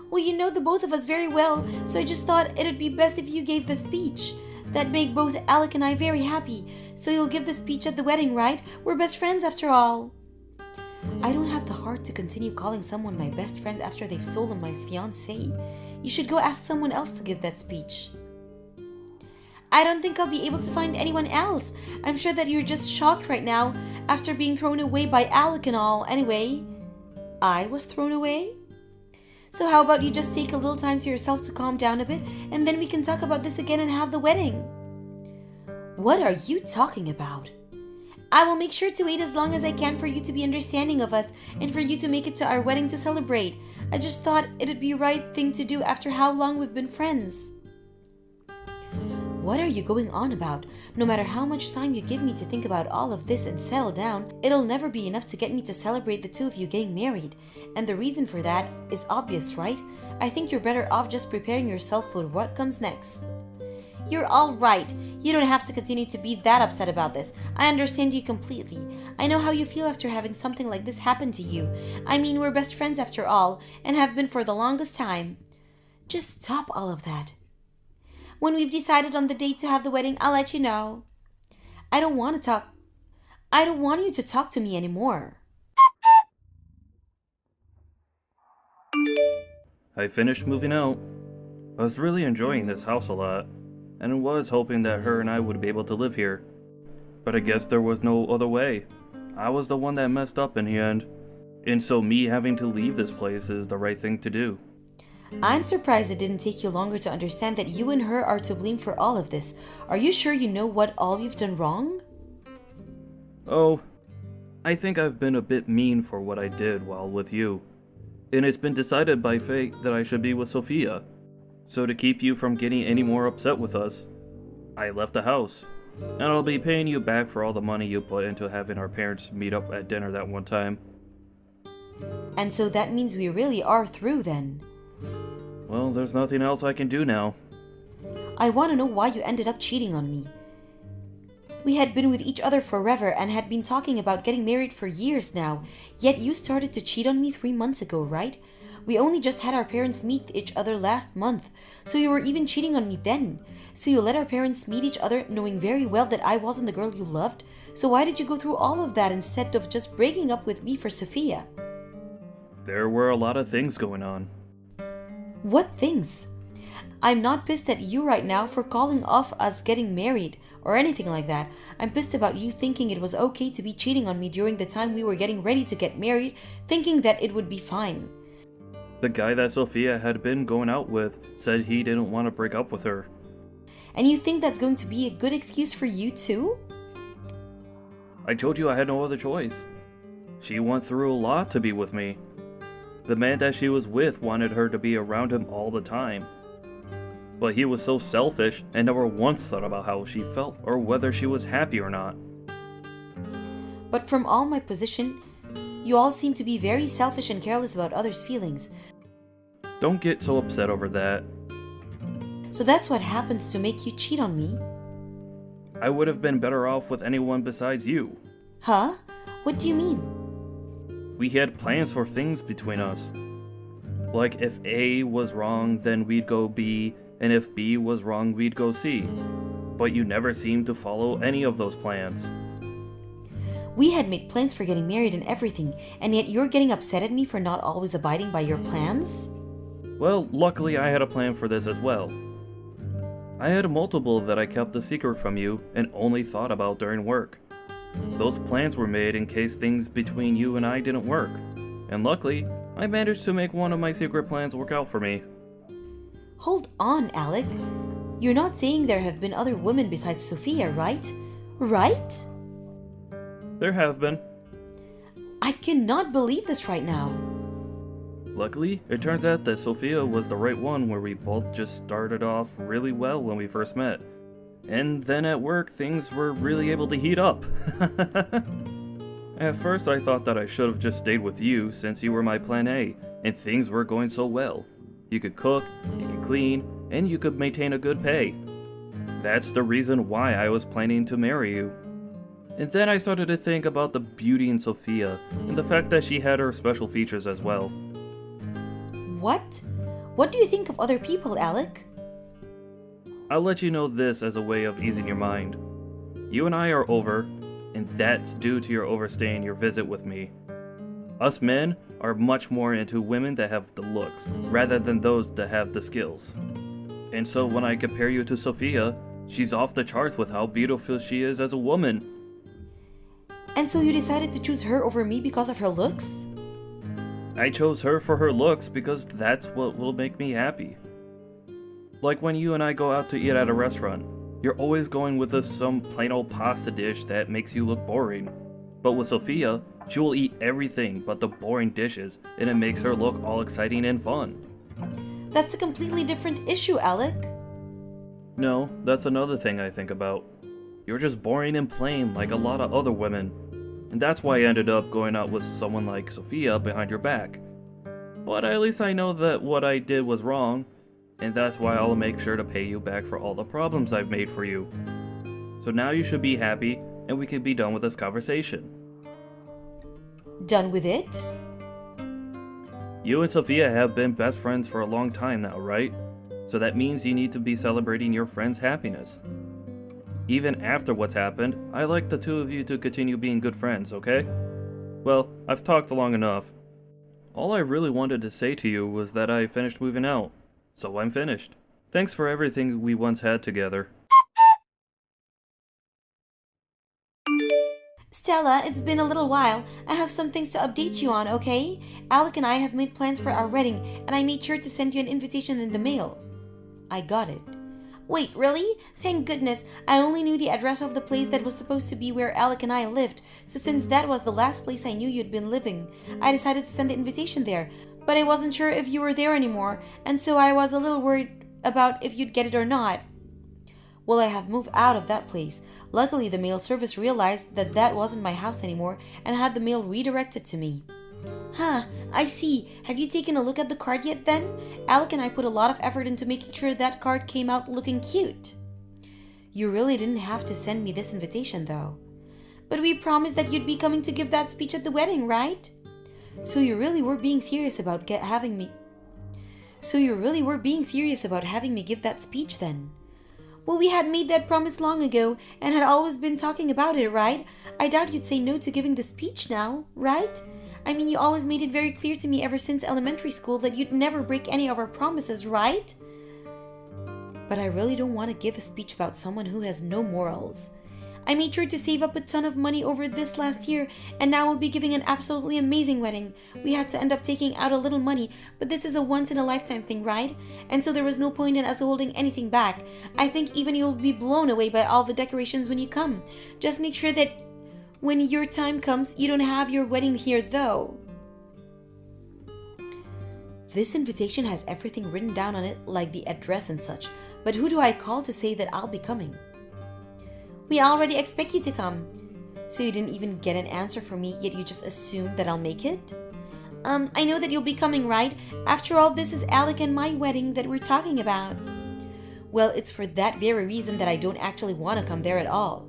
Well, you know the both of us very well, so I just thought it'd be best if you gave the speech. That'd make both Alec and I very happy. So you'll give the speech at the wedding, right? We're best friends after all. I don't have the heart to continue calling someone my best friend after they've stolen my fiancé. You should go ask someone else to give that speech. I don't think I'll be able to find anyone else. I'm sure that you're just shocked right now after being thrown away by Alec and all. Anyway, I was thrown away? So how about you just take a little time to yourself to calm down a bit, and then we can talk about this again and have the wedding. What are you talking about? I will make sure to wait as long as I can for you to be understanding of us and for you to make it to our wedding to celebrate. I just thought it'd be the right thing to do after how long we've been friends. What are you going on about? No matter how much time you give me to think about all of this and settle down, it'll never be enough to get me to celebrate the two of you getting married. And the reason for that is obvious, right? I think you're better off just preparing yourself for what comes next. You're all right. You don't have to continue to be that upset about this. I understand you completely. I know how you feel after having something like this happen to you. I mean, we're best friends after all, and have been for the longest time. Just stop all of that. When we've decided on the date to have the wedding, I'll let you know. I don't want to I don't want you to talk to me anymore. I finished moving out. I was really enjoying this house a lot, and was hoping that her and I would be able to live here. But I guess there was no other way. I was the one that messed up in the end. And so me having to leave this place is the right thing to do. I'm surprised it didn't take you longer to understand that you and her are to blame for all of this. Are you sure you know what all you've done wrong? Oh, I think I've been a bit mean for what I did while with you. And it's been decided by fate that I should be with Sophia. So to keep you from getting any more upset with us, I left the house. And I'll be paying you back for all the money you put into having our parents meet up at dinner that one time. And so that means we really are through then. Well, there's nothing else I can do now. I want to know why you ended up cheating on me. We had been with each other forever and had been talking about getting married for years now, yet you started to cheat on me 3 months ago, right? We only just had our parents meet each other last month, so you were even cheating on me then. So you let our parents meet each other knowing very well that I wasn't the girl you loved? So why did you go through all of that instead of just breaking up with me for Sophia? There were a lot of things going on. What things? I'm not pissed at you right now for calling off us getting married or anything like that. I'm pissed about you thinking it was okay to be cheating on me during the time we were getting ready to get married, thinking that it would be fine. The guy that Sophia had been going out with said he didn't want to break up with her. And you think that's going to be a good excuse for you too? I told you I had no other choice. She went through a lot to be with me. The man that she was with wanted her to be around him all the time. But he was so selfish and never once thought about how she felt or whether she was happy or not. But from all my position, you all seem to be very selfish and careless about others' feelings. Don't get so upset over that. So that's what happens to make you cheat on me? I would have been better off with anyone besides you. Huh? What do you mean? We had plans for things between us. Like if A was wrong, then we'd go B, and if B was wrong, we'd go C. But you never seemed to follow any of those plans. We had made plans for getting married and everything, and yet you're getting upset at me for not always abiding by your plans? Well, luckily I had a plan for this as well. I had multiple that I kept a secret from you and only thought about during work. Those plans were made in case things between you and I didn't work. And luckily, I managed to make one of my secret plans work out for me. Hold on, Alec. You're not saying there have been other women besides Sophia, right? Right? There have been. I cannot believe this right now. Luckily, it turns out that Sophia was the right one where we both just started off really well when we first met. And then at work, things were really able to heat up. At first, I thought that I should have just stayed with you since you were my plan A, and things were going so well. You could cook, you could clean, and you could maintain a good pay. That's the reason why I was planning to marry you. And then I started to think about the beauty in Sophia, and the fact that she had her special features as well. What? What do you think of other people, Alec? I'll let you know this as a way of easing your mind. You and I are over, and that's due to your overstaying your visit with me. Us men are much more into women that have the looks, rather than those that have the skills. And so when I compare you to Sophia, she's off the charts with how beautiful she is as a woman. And so you decided to choose her over me because of her looks? I chose her for her looks because that's what will make me happy. Like when you and I go out to eat at a restaurant, you're always going with us some plain old pasta dish that makes you look boring. But with Sophia, she will eat everything but the boring dishes, and it makes her look all exciting and fun. That's a completely different issue, Alec. No, that's another thing I think about. You're just boring and plain like a lot of other women. And that's why I ended up going out with someone like Sophia behind your back. But at least I know that what I did was wrong, and that's why I'll make sure to pay you back for all the problems I've made for you. So now you should be happy, and we can be done with this conversation. Done with it? You and Sophia have been best friends for a long time now, right? So that means you need to be celebrating your friend's happiness. Even after what's happened, I like the two of you to continue being good friends, okay? Well, I've talked long enough. All I really wanted to say to you was that I finished moving out. So I'm finished. Thanks for everything we once had together. Stella, it's been a little while. I have some things to update you on, okay? Alec and I have made plans for our wedding, and I made sure to send you an invitation in the mail. I got it. Wait, really? Thank goodness. I only knew the address of the place that was supposed to be where Alec and I lived, so since that was the last place I knew you'd been living, I decided to send the invitation there. But I wasn't sure if you were there anymore, and so I was a little worried about if you'd get it or not. Well, I have moved out of that place. Luckily, the mail service realized that that wasn't my house anymore and had the mail redirected to me. Huh, I see. Have you taken a look at the card yet then? Alec and I put a lot of effort into making sure that card came out looking cute. You really didn't have to send me this invitation though. But we promised that you'd be coming to give that speech at the wedding, right? So you really were being serious about having me give that speech then? Well, we had made that promise long ago and had always been talking about it, right? I doubt you'd say no to giving the speech now, right? I mean, you always made it very clear to me ever since elementary school that you'd never break any of our promises, right? But I really don't want to give a speech about someone who has no morals. I made sure to save up a ton of money over this last year, and now we'll be giving an absolutely amazing wedding. We had to end up taking out a little money, but this is a once-in-a-lifetime thing, right? And so there was no point in us holding anything back. I think even you'll be blown away by all the decorations when you come. Just make sure that when your time comes, you don't have your wedding here, though. This invitation has everything written down on it, like the address and such, but who do I call to say that I'll be coming? We already expect you to come. So you didn't even get an answer from me, yet you just assumed that I'll make it? I know that you'll be coming, right? After all, this is Alec and my wedding that we're talking about. Well, it's for that very reason that I don't actually want to come there at all.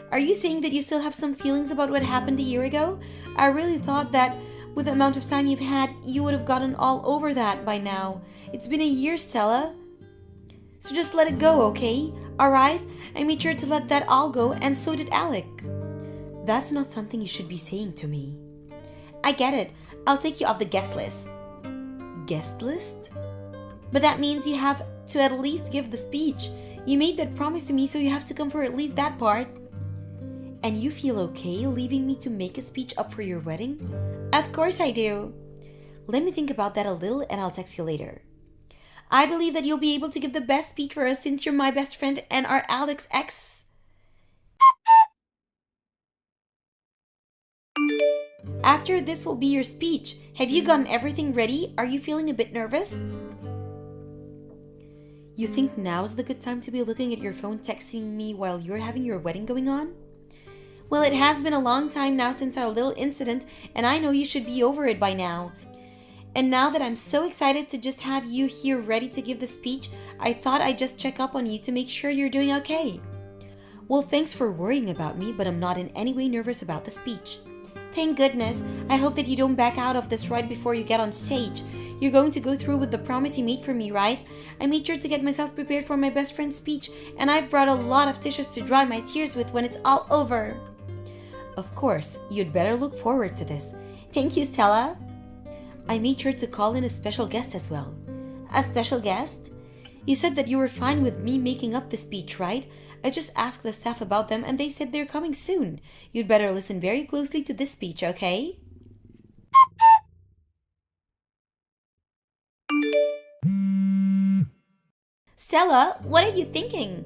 Are you saying that you still have some feelings about what happened a year ago? I really thought that with the amount of time you've had, you would have gotten all over that by now. It's been a year, Stella. So just let it go, okay? Alright? I made sure to let that all go, and so did Alec. That's not something you should be saying to me. I get it. I'll take you off the guest list. Guest list? But that means you have to at least give the speech. You made that promise to me, so you have to come for at least that part. And you feel okay leaving me to make a speech up for your wedding? Of course I do. Let me think about that a little and I'll text you later. I believe that you'll be able to give the best speech for us since you're my best friend and are Alec's ex. After this will be your speech. Have you gotten everything ready? Are you feeling a bit nervous? You think now's the good time to be looking at your phone texting me while you're having your wedding going on? Well, it has been a long time now since our little incident, and I know you should be over it by now. And now that I'm so excited to just have you here ready to give the speech, I thought I'd just check up on you to make sure you're doing okay. Well, thanks for worrying about me, but I'm not in any way nervous about the speech. Thank goodness. I hope that you don't back out of this right before you get on stage. You're going to go through with the promise you made for me, right? I made sure to get myself prepared for my best friend's speech, and I've brought a lot of tissues to dry my tears with when it's all over. Of course, you'd better look forward to this. Thank you, Stella. I made sure to call in a special guest as well. A special guest? You said that you were fine with me making up the speech, right? I just asked the staff about them and they said they're coming soon. You'd better listen very closely to this speech, okay? Stella, what are you thinking?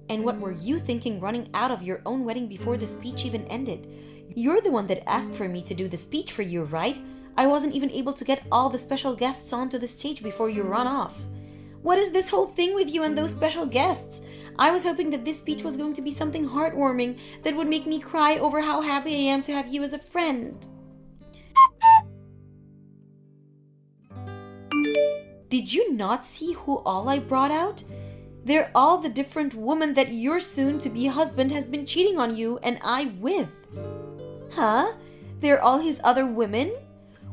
And what were you thinking running out of your own wedding before the speech even ended? You're the one that asked for me to do the speech for you, right? I wasn't even able to get all the special guests onto the stage before you run off. What is this whole thing with you and those special guests? I was hoping that this speech was going to be something heartwarming that would make me cry over how happy I am to have you as a friend. Did you not see who all I brought out? They're all the different women that your soon-to-be husband has been cheating on you and I with. Huh? They're all his other women?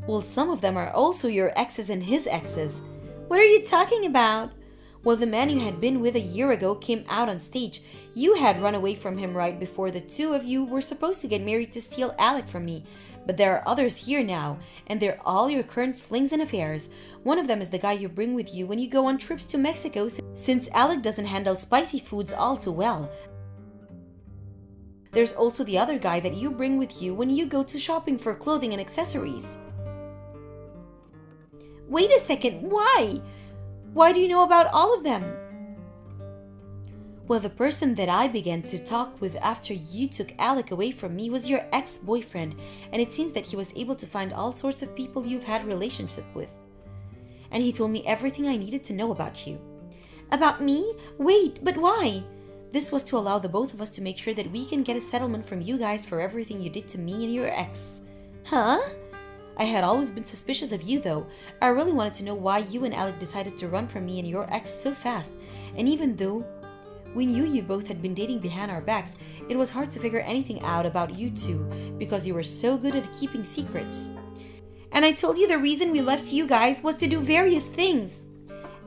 Well, some of them are also your exes and his exes. What are you talking about? Well, the man you had been with a year ago came out on stage. You had run away from him right before the two of you were supposed to get married to steal Alec from me. But there are others here now, and they're all your current flings and affairs. One of them is the guy you bring with you when you go on trips to Mexico, since Alec doesn't handle spicy foods all too well. There's also the other guy that you bring with you when you go to shopping for clothing and accessories. Wait a second, why? Why do you know about all of them? Well, the person that I began to talk with after you took Alec away from me was your ex-boyfriend, and it seems that he was able to find all sorts of people you've had relationship with. And he told me everything I needed to know about you. About me? Wait, but why? This was to allow the both of us to make sure that we can get a settlement from you guys for everything you did to me and your ex. Huh? I had always been suspicious of you though. I really wanted to know why you and Alec decided to run from me and your ex so fast. And even though we knew you both had been dating behind our backs, it was hard to figure anything out about you two because you were so good at keeping secrets. And I told you the reason we left you guys was to do various things.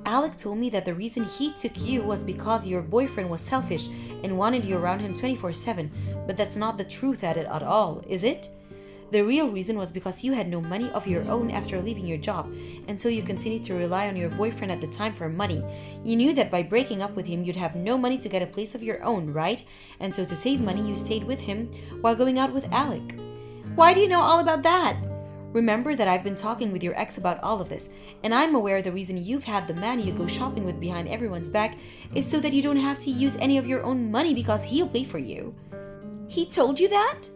Alec told me that the reason he took you was because your boyfriend was selfish and wanted you around him 24/7, but that's not the truth at it at all, is it? The real reason was because you had no money of your own after leaving your job, and so you continued to rely on your boyfriend at the time for money. You knew that by breaking up with him, you'd have no money to get a place of your own, right? And so to save money, you stayed with him while going out with Alec. Why do you know all about that? Remember that I've been talking with your ex about all of this, and I'm aware the reason you've had the man you go shopping with behind everyone's back is so that you don't have to use any of your own money because he'll pay for you. He told you that?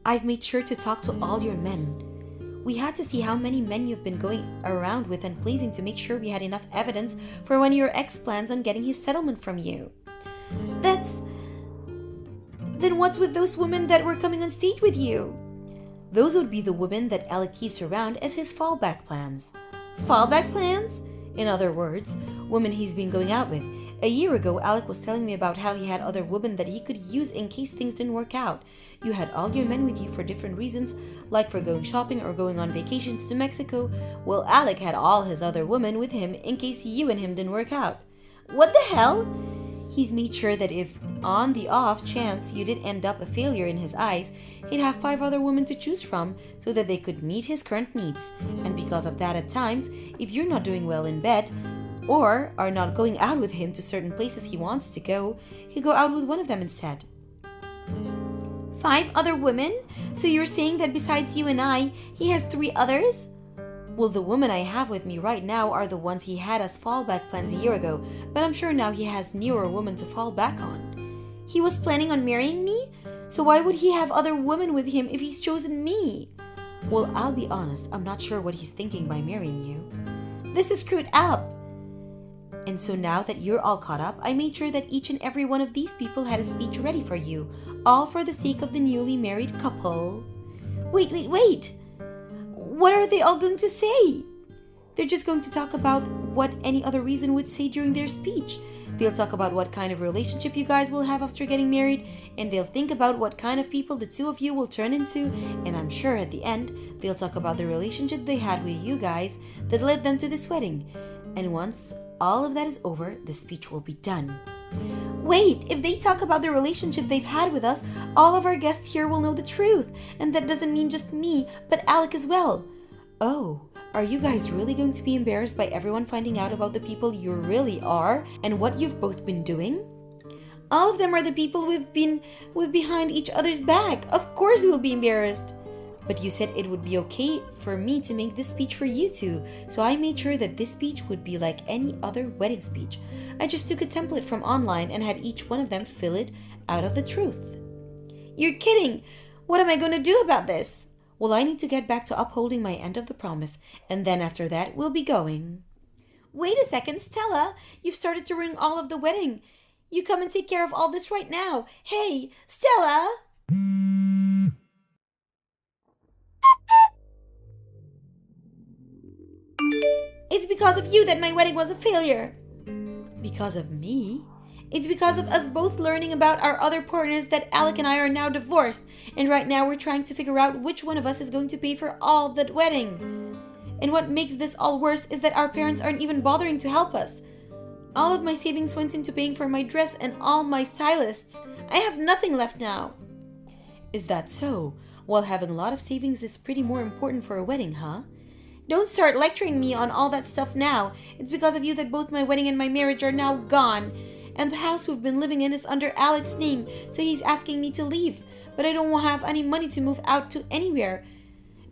I've made sure to talk to all your men. We had to see how many men you've been going around with and pleasing to make sure we had enough evidence for when your ex plans on getting his settlement from you. Then what's with those women that were coming on stage with you? Those would be the women that Alec keeps around as his fallback plans. Fallback plans? In other words, women he's been going out with. A year ago, Alec was telling me about how he had other women that he could use in case things didn't work out. You had all your men with you for different reasons, like for going shopping or going on vacations to Mexico. Well, Alec had all his other women with him in case you and him didn't work out. What the hell? He's made sure that if, on the off chance you did end up a failure in his eyes, he'd have 5 other women to choose from so that they could meet his current needs. And because of that, at times, if you're not doing well in bed, or are not going out with him to certain places he wants to go, he'll go out with one of them instead. 5 other women? So you're saying that besides you and I, he has 3 others? Well, the women I have with me right now are the ones he had as fallback plans a year ago, but I'm sure now he has newer women to fall back on. He was planning on marrying me? So why would he have other women with him if he's chosen me? Well, I'll be honest, I'm not sure what he's thinking by marrying you. This is screwed up. And so now that you're all caught up, I made sure that each and every one of these people had a speech ready for you, all for the sake of the newly married couple. Wait! What are they all going to say? They're just going to talk about what any other reason would say during their speech. They'll talk about what kind of relationship you guys will have after getting married, and they'll think about what kind of people the two of you will turn into, and I'm sure at the end, they'll talk about the relationship they had with you guys that led them to this wedding. And once all of that is over, the speech will be done. Wait, if they talk about the relationship they've had with us, all of our guests here will know the truth. And that doesn't mean just me, but Alec as well. Oh, are you guys really going to be embarrassed by everyone finding out about the people you really are and what you've both been doing? All of them are the people we've been with behind each other's back. Of course we will be embarrassed. But you said it would be okay for me to make this speech for you two, so I made sure that this speech would be like any other wedding speech. I just took a template from online and had each one of them fill it out of the truth. You're kidding! What am I going to do about this? Well, I need to get back to upholding my end of the promise, and then after that, we'll be going. Wait a second, Stella! You've started to ruin all of the wedding. You come and take care of all this right now. Hey, Stella! It's because of you that my wedding was a failure. Because of me? It's because of us both learning about our other partners that Alec and I are now divorced, and right now we're trying to figure out which one of us is going to pay for all that wedding. And what makes this all worse is that our parents aren't even bothering to help us. All of my savings went into paying for my dress and all my stylists. I have nothing left now. Is that so? Well, having a lot of savings is pretty more important for a wedding, huh? Don't start lecturing me on all that stuff now. It's because of you that both my wedding and my marriage are now gone. And the house we've been living in is under Alex's name, so he's asking me to leave. But I don't have any money to move out to anywhere.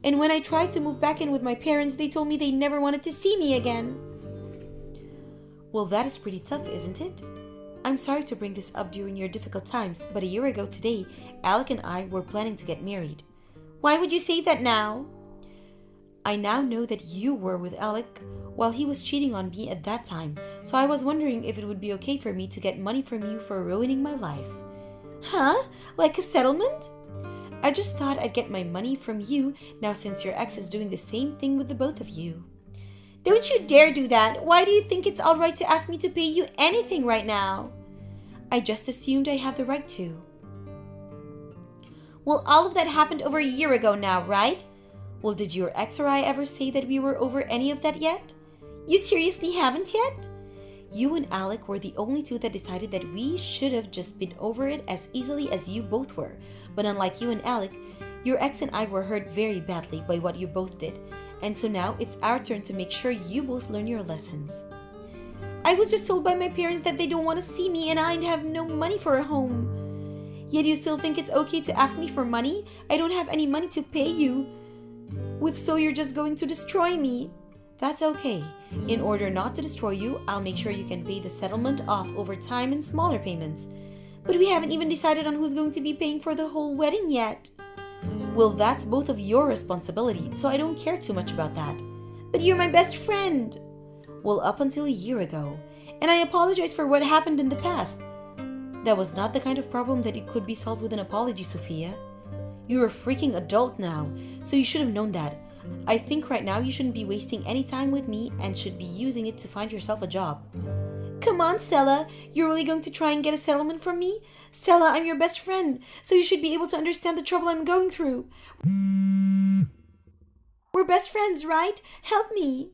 And when I tried to move back in with my parents, they told me they never wanted to see me again. Well, that is pretty tough, isn't it? I'm sorry to bring this up during your difficult times, but a year ago today, Alec and I were planning to get married. Why would you say that now? I now know that you were with Alec while he was cheating on me at that time, so I was wondering if it would be okay for me to get money from you for ruining my life. Huh? Like a settlement? I just thought I'd get my money from you now since your ex is doing the same thing with the both of you. Don't you dare do that. Why do you think it's all right to ask me to pay you anything right now? I just assumed I have the right to. Well, all of that happened over a year ago now, right? Well, did your ex or I ever say that we were over any of that yet? You seriously haven't yet? You and Alec were the only two that decided that we should have just been over it as easily as you both were. But unlike you and Alec, your ex and I were hurt very badly by what you both did. And so now it's our turn to make sure you both learn your lessons. I was just told by my parents that they don't want to see me and I have no money for a home. Yet you still think it's okay to ask me for money? I don't have any money to pay you. With so you're just going to destroy me. That's okay. In order not to destroy you, I'll make sure you can pay the settlement off over time in smaller payments. But we haven't even decided on who's going to be paying for the whole wedding yet. Well, that's both of your responsibility, so I don't care too much about that. But you're my best friend. Well, up until a year ago. And I apologize for what happened in the past. That was not the kind of problem that it could be solved with an apology, Sophia. You're a freaking adult now, so you should have known that. I think right now you shouldn't be wasting any time with me and should be using it to find yourself a job. Come on, Stella. You're really going to try and get a settlement from me? Stella, I'm your best friend, so you should be able to understand the trouble I'm going through. We're best friends, right? Help me.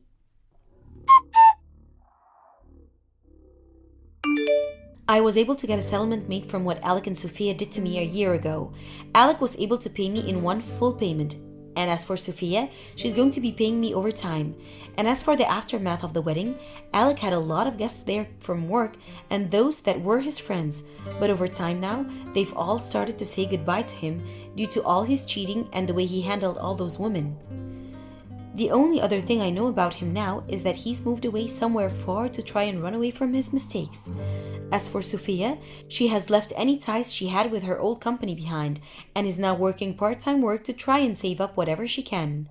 I was able to get a settlement made from what Alec and Sophia did to me a year ago. Alec was able to pay me in one full payment. And as for Sophia, she's going to be paying me over time. And as for the aftermath of the wedding, Alec had a lot of guests there from work and those that were his friends. But over time now, they've all started to say goodbye to him due to all his cheating and the way he handled all those women. The only other thing I know about him now is that he's moved away somewhere far to try and run away from his mistakes. As for Sophia, she has left any ties she had with her old company behind and is now working part-time work to try and save up whatever she can.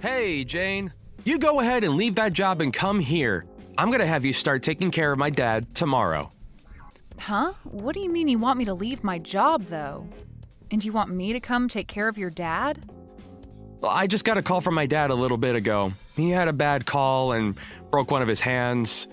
Hey, Jane. You go ahead and leave that job and come here. I'm gonna have you start taking care of my dad tomorrow. Huh? What do you mean you want me to leave my job, though? And you want me to come take care of your dad? Well, I just got a call from my dad a little bit ago. He had a bad call and broke one of his hands.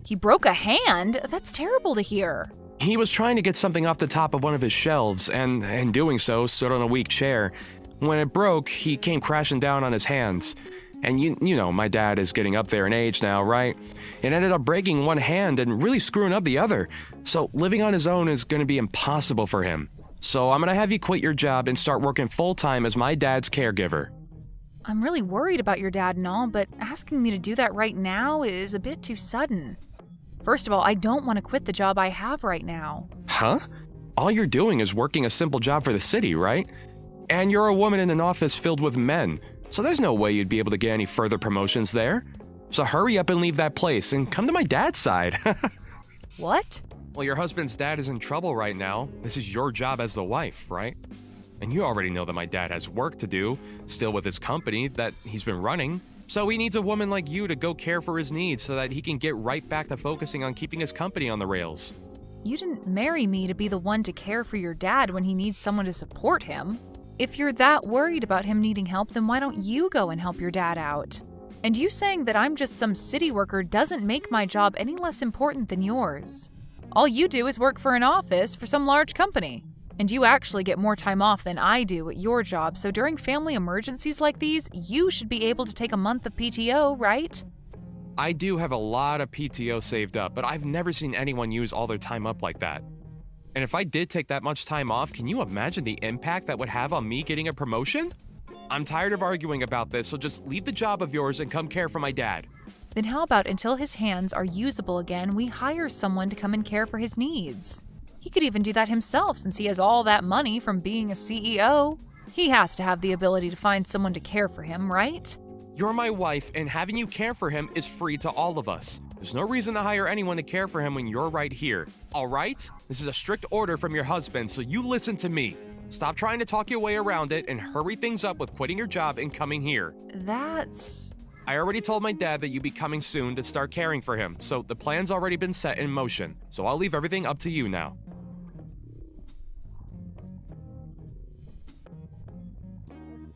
He broke a hand? That's terrible to hear. He was trying to get something off the top of one of his shelves, and in doing so, stood on a weak chair. When it broke, he came crashing down on his hands. And you know, my dad is getting up there in age now, right? It ended up breaking one hand and really screwing up the other. So living on his own is going to be impossible for him. So I'm going to have you quit your job and start working full-time as my dad's caregiver. I'm really worried about your dad and all, but asking me to do that right now is a bit too sudden. First of all, I don't want to quit the job I have right now. Huh? All you're doing is working a simple job for the city, right? And you're a woman in an office filled with men, so there's no way you'd be able to get any further promotions there. So hurry up and leave that place and come to my dad's side. What? Well, your husband's dad is in trouble right now. This is your job as the wife, right? And you already know that my dad has work to do, still with his company that he's been running. So he needs a woman like you to go care for his needs so that he can get right back to focusing on keeping his company on the rails. You didn't marry me to be the one to care for your dad when he needs someone to support him. If you're that worried about him needing help, then why don't you go and help your dad out? And you saying that I'm just some city worker doesn't make my job any less important than yours. All you do is work for an office for some large company. And you actually get more time off than I do at your job, so during family emergencies like these, you should be able to take a month of PTO, right? I do have a lot of PTO saved up, but I've never seen anyone use all their time up like that. And if I did take that much time off, can you imagine the impact that would have on me getting a promotion? I'm tired of arguing about this, so just leave the job of yours and come care for my dad. Then how about until his hands are usable again, we hire someone to come and care for his needs? He could even do that himself since he has all that money from being a CEO. He has to have the ability to find someone to care for him, right? You're my wife, and having you care for him is free to all of us. There's no reason to hire anyone to care for him when you're right here. All right? This is a strict order from your husband, so you listen to me. Stop trying to talk your way around it and hurry things up with quitting your job and coming here. That's... I already told my dad that you'd be coming soon to start caring for him, so the plan's already been set in motion. So I'll leave everything up to you now.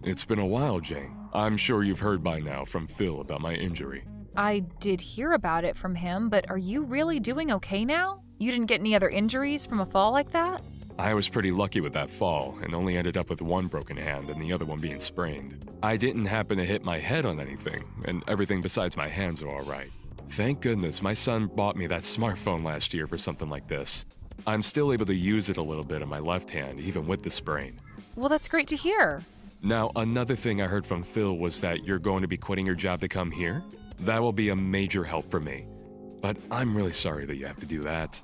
It's been a while, Jane. I'm sure you've heard by now from Phil about my injury. I did hear about it from him, but are you really doing okay now? You didn't get any other injuries from a fall like that? I was pretty lucky with that fall and only ended up with one broken hand and the other one being sprained. I didn't happen to hit my head on anything, and everything besides my hands are all right. Thank goodness my son bought me that smartphone last year for something like this. I'm still able to use it a little bit on my left hand, even with the sprain. Well, that's great to hear. Now, another thing I heard from Phil was that you're going to be quitting your job to come here? That will be a major help for me. But I'm really sorry that you have to do that.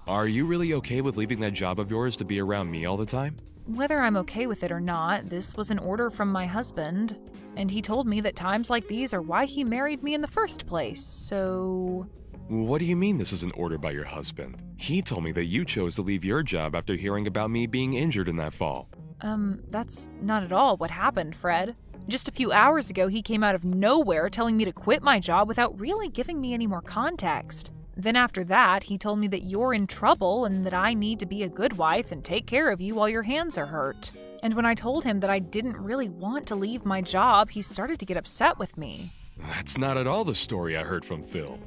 Are you really okay with leaving that job of yours to be around me all the time? Whether I'm okay with it or not, this was an order from my husband, and he told me that times like these are why he married me in the first place, so... What do you mean this is an order by your husband? He told me that you chose to leave your job after hearing about me being injured in that fall. That's not at all what happened, Fred. Just a few hours ago, he came out of nowhere telling me to quit my job without really giving me any more context. Then after that, he told me that you're in trouble and that I need to be a good wife and take care of you while your hands are hurt. And when I told him that I didn't really want to leave my job, he started to get upset with me. That's not at all the story I heard from Phil.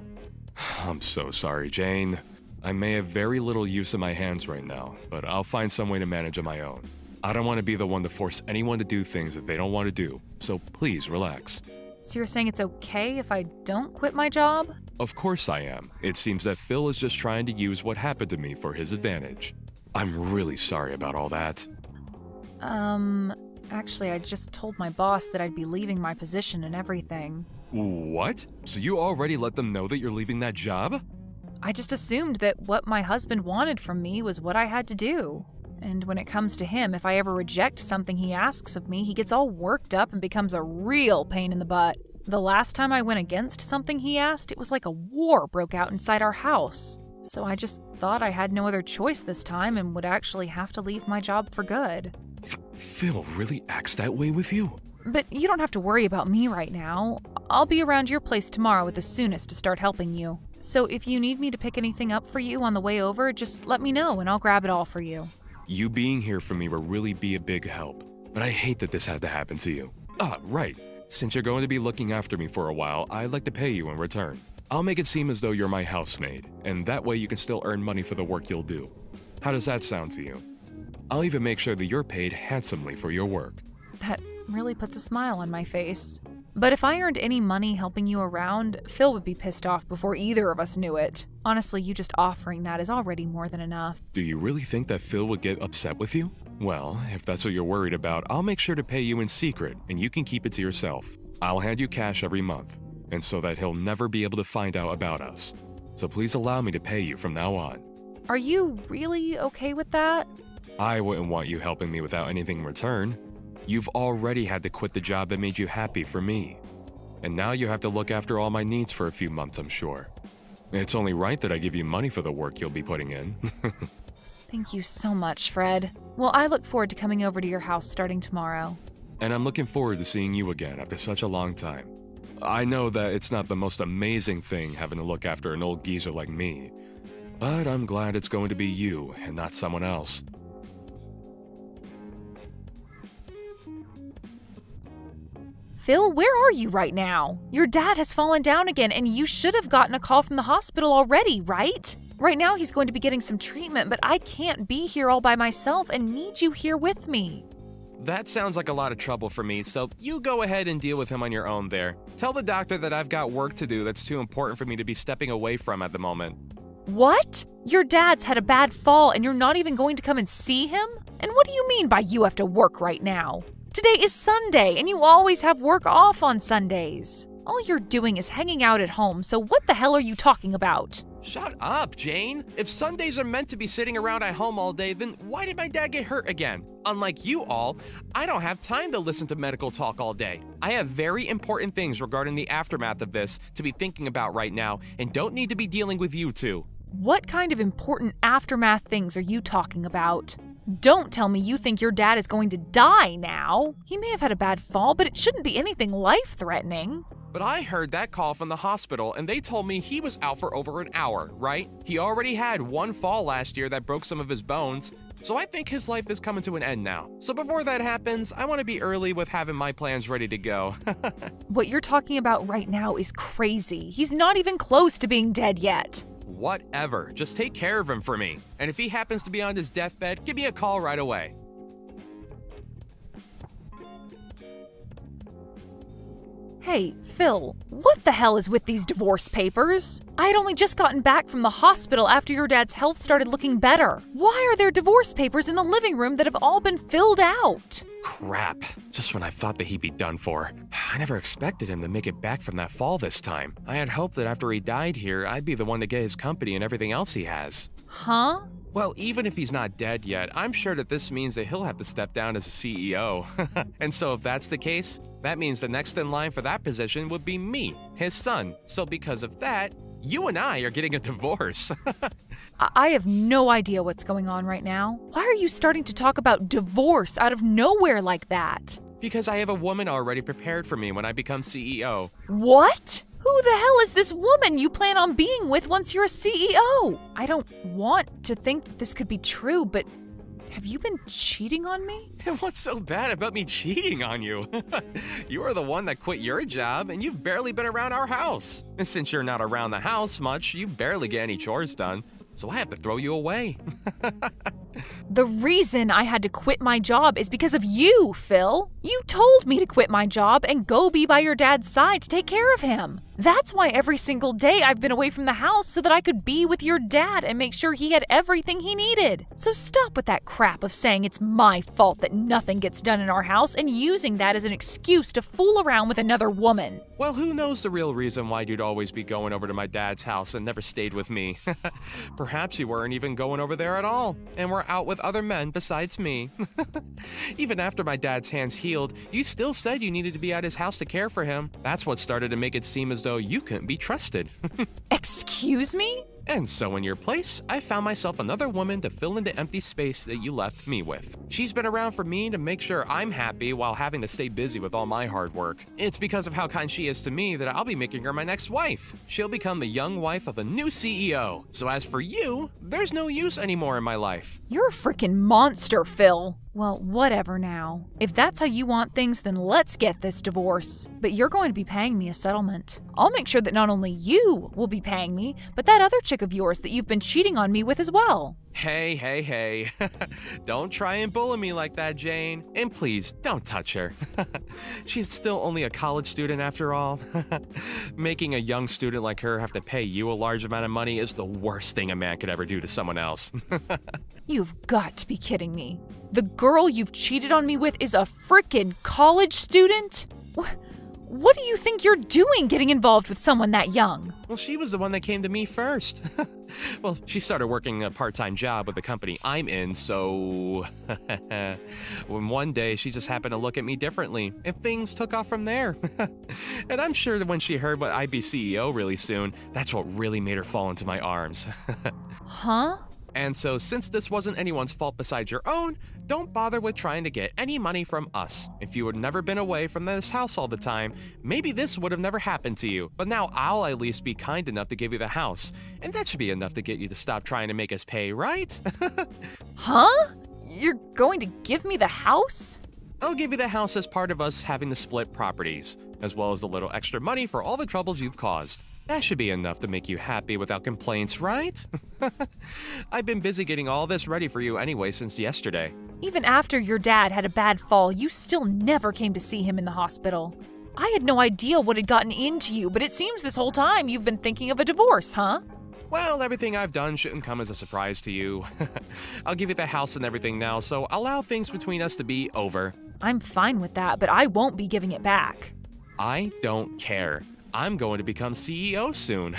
I'm so sorry, Jane. I may have very little use of my hands right now, but I'll find some way to manage on my own. I don't want to be the one to force anyone to do things that they don't want to do, so please relax. So you're saying it's okay if I don't quit my job? Of course I am. It seems that Phil is just trying to use what happened to me for his advantage. I'm really sorry about all that. Actually, I just told my boss that I'd be leaving my position and everything. What? So you already let them know that you're leaving that job? I just assumed that what my husband wanted from me was what I had to do. And when it comes to him, if I ever reject something he asks of me, he gets all worked up and becomes a real pain in the butt. The last time I went against something he asked, it was like a war broke out inside our house. So I just thought I had no other choice this time and would actually have to leave my job for good. Phil really acts that way with you? But you don't have to worry about me right now. I'll be around your place tomorrow at the soonest to start helping you. So if you need me to pick anything up for you on the way over, just let me know and I'll grab it all for you. You being here for me will really be a big help. But I hate that this had to happen to you. Right. Since you're going to be looking after me for a while, I'd like to pay you in return. I'll make it seem as though you're my housemaid, and that way you can still earn money for the work you'll do. How does that sound to you? I'll even make sure that you're paid handsomely for your work. That really puts a smile on my face. But if I earned any money helping you around, Phil would be pissed off before either of us knew it. Honestly, you just offering that is already more than enough. Do you really think that Phil would get upset with you? Well, if that's what you're worried about, I'll make sure to pay you in secret, and you can keep it to yourself. I'll hand you cash every month, and so that he'll never be able to find out about us. So please allow me to pay you from now on. Are you really okay with that? I wouldn't want you helping me without anything in return. You've already had to quit the job that made you happy for me. And now you have to look after all my needs for a few months, I'm sure. It's only right that I give you money for the work you'll be putting in. Thank you so much, Fred. Well, I look forward to coming over to your house starting tomorrow. And I'm looking forward to seeing you again after such a long time. I know that it's not the most amazing thing having to look after an old geezer like me, but I'm glad it's going to be you and not someone else. Phil, where are you right now? Your dad has fallen down again, and you should have gotten a call from the hospital already, right? Right now he's going to be getting some treatment, but I can't be here all by myself and need you here with me. that sounds like a lot of trouble for me, so you go ahead and deal with him on your own there. Tell the doctor that I've got work to do that's too important for me to be stepping away from at the moment. What? Your dad's had a bad fall and you're not even going to come and see him? And what do you mean by you have to work right now? Today is Sunday and you always have work off on Sundays. All you're doing is hanging out at home, so what the hell are you talking about? Shut up, Jane. If Sundays are meant to be sitting around at home all day, then why did my dad get hurt again? Unlike you all, I don't have time to listen to medical talk all day. I have very important things regarding the aftermath of this to be thinking about right now and don't need to be dealing with you two. What kind of important aftermath things are you talking about? Don't tell me you think your dad is going to die now. He may have had a bad fall, but it shouldn't be anything life-threatening. But I heard that call from the hospital and they told me he was out for over an hour, right? He already had one fall last year that broke some of his bones, so I think his life is coming to an end now. So before that happens, I want to be early with having my plans ready to go. What you're talking about right now is crazy. He's not even close to being dead yet. Whatever, just take care of him for me. And if he happens to be on his deathbed, give me a call right away. Hey, Phil, what the hell is with these divorce papers? I had only just gotten back from the hospital after your dad's health started looking better. Why are there divorce papers in the living room that have all been filled out? Crap, just when I thought that he'd be done for. I never expected him to make it back from that fall this time. I had hoped that after he died here, I'd be the one to get his company and everything else he has. Huh? Well, even if he's not dead yet, I'm sure that this means that he'll have to step down as a CEO. And so if that's the case, that means the next in line for that position would be me, his son. So because of that, you and I are getting a divorce. I have no idea what's going on right now. Why are you starting to talk about divorce out of nowhere like that? Because I have a woman already prepared for me when I become CEO. What? Who the hell is this woman you plan on being with once you're a CEO? I don't want to think that this could be true, but have you been cheating on me? And what's so bad about me cheating on you? You are the one that quit your job, and you've barely been around our house. And since you're not around the house much, you barely get any chores done. So I have to throw you away. The reason I had to quit my job is because of you, Phil. You told me to quit my job and go be by your dad's side to take care of him. That's why every single day I've been away from the house so that I could be with your dad and make sure he had everything he needed. So stop with that crap of saying it's my fault that nothing gets done in our house and using that as an excuse to fool around with another woman. Well, who knows the real reason why you'd always be going over to my dad's house and never stayed with me. Perhaps you weren't even going over there at all, and were out with other men besides me. Even after my dad's hands healed, you still said you needed to be at his house to care for him. That's what started to make it seem as though you couldn't be trusted. Excuse me? And so in your place, I found myself another woman to fill in the empty space that you left me with. She's been around for me to make sure I'm happy while having to stay busy with all my hard work. It's because of how kind she is to me that I'll be making her my next wife. She'll become the young wife of a new CEO. So as for you, there's no use anymore in my life. You're a freaking monster, Phil. Well, whatever now. If that's how you want things, then let's get this divorce. But you're going to be paying me a settlement. I'll make sure that not only you will be paying me, but that other chick of yours that you've been cheating on me with as well. Hey. Don't try and bully me like that, Jane. And please, don't touch her. She's still only a college student after all. Making a young student like her have to pay you a large amount of money is the worst thing a man could ever do to someone else. You've got to be kidding me. The girl you've cheated on me with is a frickin' college student? What do you think you're doing getting involved with someone that young? Well, she was the one that came to me first. Well, she started working a part-time job with the company I'm in, so... when one day she just happened to look at me differently, and things took off from there. And I'm sure that when she heard what I'd be CEO really soon, that's what really made her fall into my arms. Huh? And so since this wasn't anyone's fault besides your own, don't bother with trying to get any money from us. If you had never been away from this house all the time, maybe this would have never happened to you. But now I'll at least be kind enough to give you the house. And that should be enough to get you to stop trying to make us pay, right? Huh? You're going to give me the house? I'll give you the house as part of us having to split properties, as well as a little extra money for all the troubles you've caused. That should be enough to make you happy without complaints, right? I've been busy getting all this ready for you anyway since yesterday. Even after your dad had a bad fall, you still never came to see him in the hospital. I had no idea what had gotten into you, but it seems this whole time you've been thinking of a divorce, huh? Well, everything I've done shouldn't come as a surprise to you. I'll give you the house and everything now, so allow things between us to be over. I'm fine with that, but I won't be giving it back. I don't care. I'm going to become CEO soon.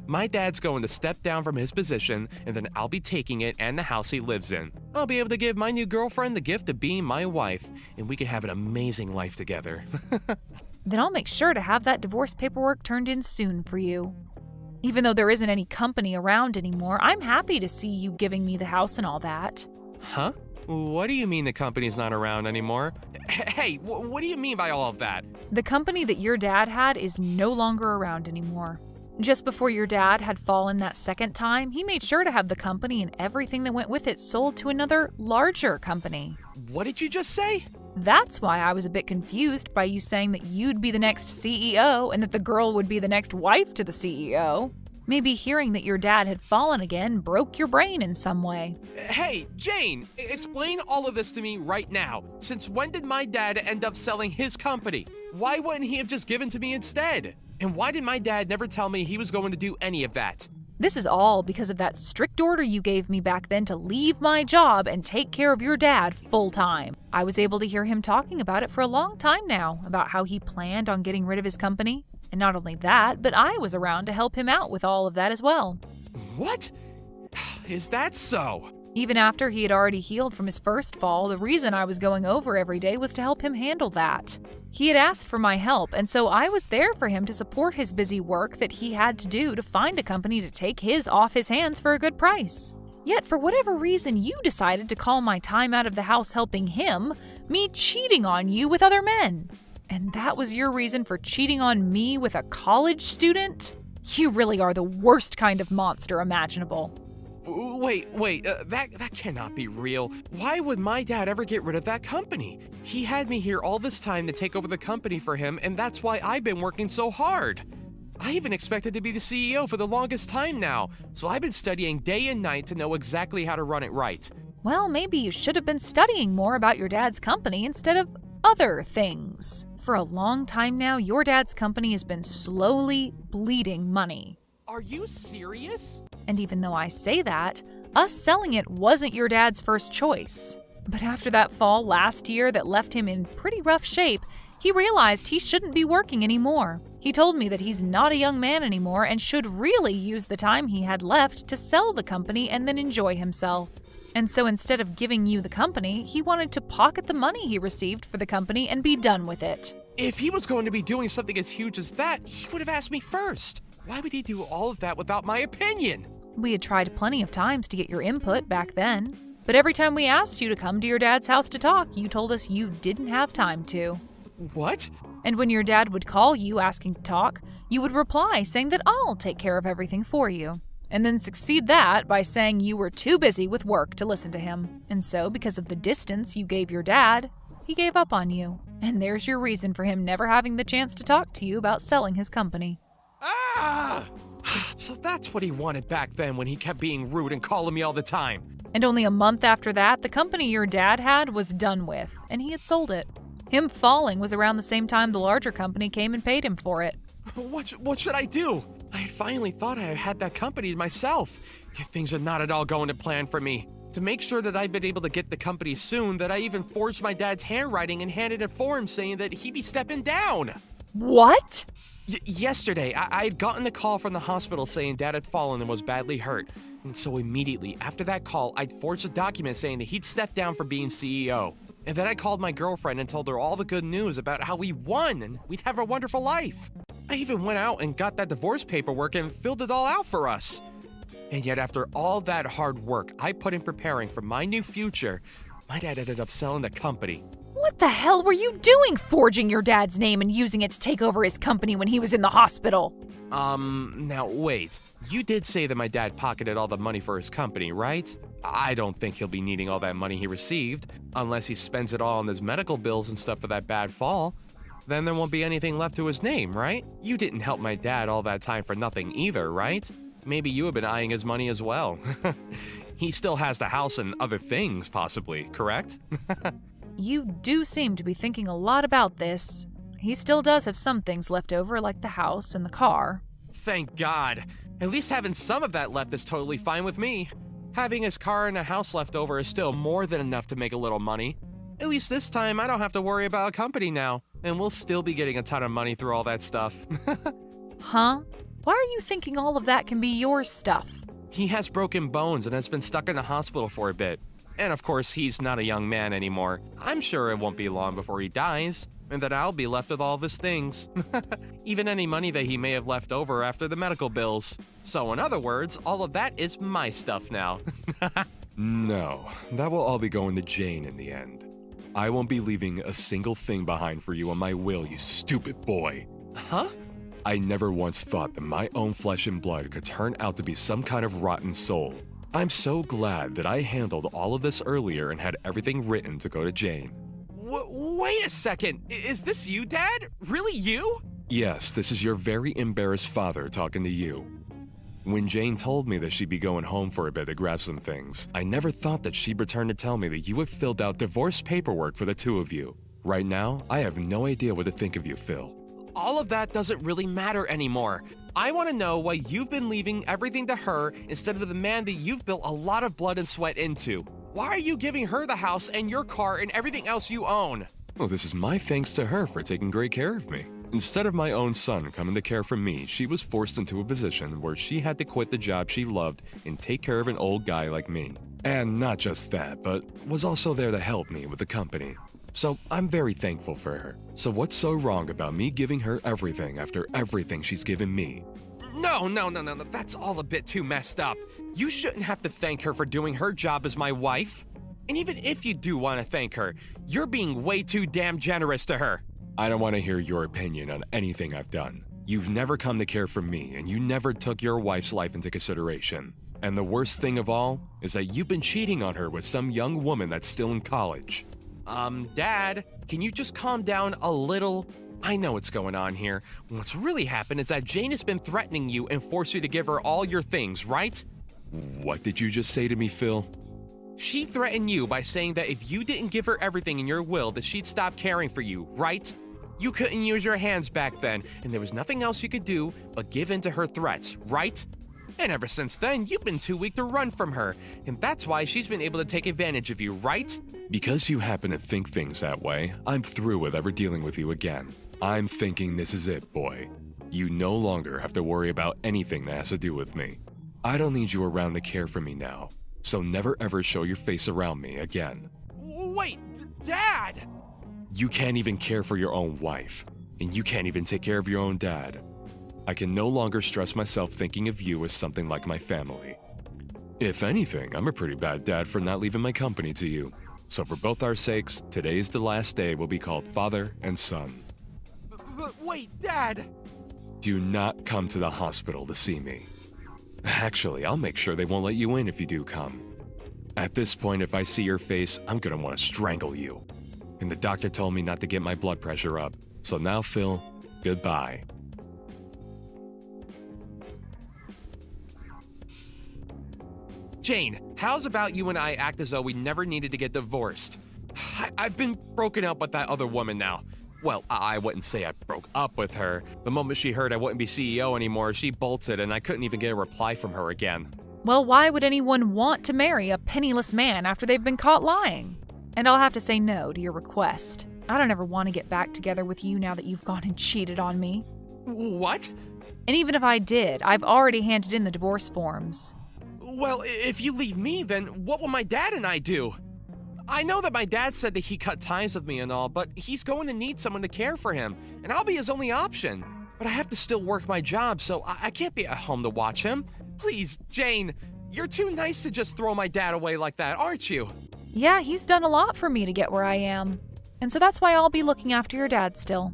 My dad's going to step down from his position, and then I'll be taking it and the house he lives in. I'll be able to give my new girlfriend the gift of being my wife, and we can have an amazing life together. Then I'll make sure to have that divorce paperwork turned in soon for you. Even though there isn't any company around anymore, I'm happy to see you giving me the house and all that. Huh? What do you mean the company's not around anymore? Hey, what do you mean by all of that? The company that your dad had is no longer around anymore. Just before your dad had fallen that second time, he made sure to have the company and everything that went with it sold to another, larger company. What did you just say? That's why I was a bit confused by you saying that you'd be the next CEO and that the girl would be the next wife to the CEO. Maybe hearing that your dad had fallen again broke your brain in some way. Hey, Jane, explain all of this to me right now. Since when did my dad end up selling his company? Why wouldn't he have just given to me instead? And why did my dad never tell me he was going to do any of that? This is all because of that strict order you gave me back then to leave my job and take care of your dad full time. I was able to hear him talking about it for a long time now, about how he planned on getting rid of his company. And not only that, but I was around to help him out with all of that as well. What? Is that so? Even after he had already healed from his first fall, the reason I was going over every day was to help him handle that. He had asked for my help, and so I was there for him to support his busy work that he had to do to find a company to take his off his hands for a good price. Yet, for whatever reason, you decided to call my time out of the house helping him, me cheating on you with other men. And that was your reason for cheating on me with a college student? You really are the worst kind of monster imaginable. Wait, that cannot be real. Why would my dad ever get rid of that company? He had me here all this time to take over the company for him, and that's why I've been working so hard. I even expected to be the CEO for the longest time now, so I've been studying day and night to know exactly how to run it right. Well, maybe you should have been studying more about your dad's company instead of other things. For a long time now, your dad's company has been slowly bleeding money. Are you serious? And even though I say that, us selling it wasn't your dad's first choice. But after that fall last year that left him in pretty rough shape, he realized he shouldn't be working anymore. He told me that he's not a young man anymore and should really use the time he had left to sell the company and then enjoy himself. And so instead of giving you the company, he wanted to pocket the money he received for the company and be done with it. If he was going to be doing something as huge as that, he would have asked me first. Why would he do all of that without my opinion? We had tried plenty of times to get your input back then. But every time we asked you to come to your dad's house to talk, you told us you didn't have time to. What? And when your dad would call you asking to talk, you would reply saying that I'll take care of everything for you. And then succeed that by saying you were too busy with work to listen to him. And so, because of the distance you gave your dad, he gave up on you. And there's your reason for him never having the chance to talk to you about selling his company. Ah! So that's what he wanted back then when he kept being rude and calling me all the time. And only a month after that, the company your dad had was done with, and he had sold it. Him falling was around the same time the larger company came and paid him for it. What should I do? I had finally thought I had that company to myself, yet things are not at all going to plan for me. To make sure that I've been able to get the company soon, that I even forged my dad's handwriting and handed it for him saying that he'd be stepping down. What? Yesterday, I had gotten a call from the hospital saying Dad had fallen and was badly hurt. And so immediately after that call, I'd forged a document saying that he'd step down from being CEO. And then I called my girlfriend and told her all the good news about how we won and we'd have a wonderful life. I even went out and got that divorce paperwork and filled it all out for us. And yet after all that hard work I put in preparing for my new future, my dad ended up selling the company. What the hell were you doing forging your dad's name and using it to take over his company when he was in the hospital? Now wait. You did say that my dad pocketed all the money for his company, right? I don't think he'll be needing all that money he received, unless he spends it all on his medical bills and stuff for that bad fall. Then there won't be anything left to his name, right? You didn't help my dad all that time for nothing either, right? Maybe you have been eyeing his money as well. He still has the house and other things, possibly, correct? You do seem to be thinking a lot about this. He still does have some things left over, like the house and the car. Thank God. At least having some of that left is totally fine with me. Having his car and a house left over is still more than enough to make a little money. At least this time, I don't have to worry about a company now, and we'll still be getting a ton of money through all that stuff. Huh? Why are you thinking all of that can be your stuff? He has broken bones and has been stuck in the hospital for a bit. And of course, he's not a young man anymore. I'm sure it won't be long before he dies, and that I'll be left with all of his things. Even any money that he may have left over after the medical bills. So in other words, all of that is my stuff now. No, that will all be going to Jane in the end. I won't be leaving a single thing behind for you on my will, you stupid boy. Huh? I never once thought that my own flesh and blood could turn out to be some kind of rotten soul. I'm so glad that I handled all of this earlier and had everything written to go to Jane. Wait a second, is this you, Dad? Really you? Yes, this is your very embarrassed father talking to you. When Jane told me that she'd be going home for a bit to grab some things, I never thought that she'd return to tell me that you had filled out divorce paperwork for the two of you. Right now, I have no idea what to think of you, Phil. All of that doesn't really matter anymore. I want to know why you've been leaving everything to her instead of the man that you've built a lot of blood and sweat into. Why are you giving her the house and your car and everything else you own? Well, this is my thanks to her for taking great care of me. Instead of my own son coming to care for me, she was forced into a position where she had to quit the job she loved and take care of an old guy like me. And not just that, but was also there to help me with the company. So I'm very thankful for her. So what's so wrong about me giving her everything after everything she's given me? No, that's all a bit too messed up. You shouldn't have to thank her for doing her job as my wife. And even if you do want to thank her, you're being way too damn generous to her. I don't want to hear your opinion on anything I've done. You've never come to care for me, and you never took your wife's life into consideration. And the worst thing of all is that you've been cheating on her with some young woman that's still in college. Dad, can you just calm down a little? I know what's going on here. What's really happened is that Jane has been threatening you and forced you to give her all your things, right? What did you just say to me, Phil? She threatened you by saying that if you didn't give her everything in your will, that she'd stop caring for you, right? You couldn't use your hands back then, and there was nothing else you could do but give in to her threats, right? And ever since then, you've been too weak to run from her, and that's why she's been able to take advantage of you, right? Because you happen to think things that way, I'm through with ever dealing with you again. I'm thinking this is it, boy. You no longer have to worry about anything that has to do with me. I don't need you around to care for me now, so never ever show your face around me again. Wait, Dad! You can't even care for your own wife, and you can't even take care of your own dad. I can no longer stress myself thinking of you as something like my family. If anything, I'm a pretty bad dad for not leaving my company to you. So for both our sakes, today's the last day we'll be called father and son. But wait, Dad! Do not come to the hospital to see me. Actually, I'll make sure they won't let you in if you do come. At this point, if I see your face, I'm gonna want to strangle you. And the doctor told me not to get my blood pressure up. So now, Phil, goodbye. Jane, how's about you and I act as though we never needed to get divorced? I've been broken up with that other woman now. Well, I wouldn't say I broke up with her. The moment she heard I wouldn't be CEO anymore, she bolted and I couldn't even get a reply from her again. Well, why would anyone want to marry a penniless man after they've been caught lying? And I'll have to say no to your request. I don't ever want to get back together with you now that you've gone and cheated on me. What? And even if I did, I've already handed in the divorce forms. Well, if you leave me, then what will my dad and I do? I know that my dad said that he cut ties with me and all, but he's going to need someone to care for him, and I'll be his only option. But I have to still work my job, so I can't be at home to watch him. Please, Jane, you're too nice to just throw my dad away like that, aren't you? Yeah, he's done a lot for me to get where I am. And so that's why I'll be looking after your dad still.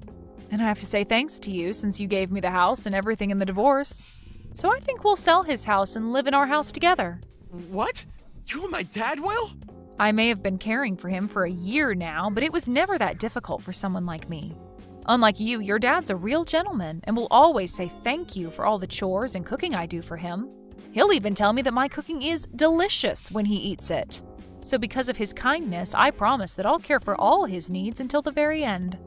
And I have to say thanks to you since you gave me the house and everything in the divorce. So I think we'll sell his house and live in our house together. What? You and my dad will? I may have been caring for him for a year now, but it was never that difficult for someone like me. Unlike you, your dad's a real gentleman and will always say thank you for all the chores and cooking I do for him. He'll even tell me that my cooking is delicious when he eats it. So because of his kindness, I promise that I'll care for all his needs until the very end.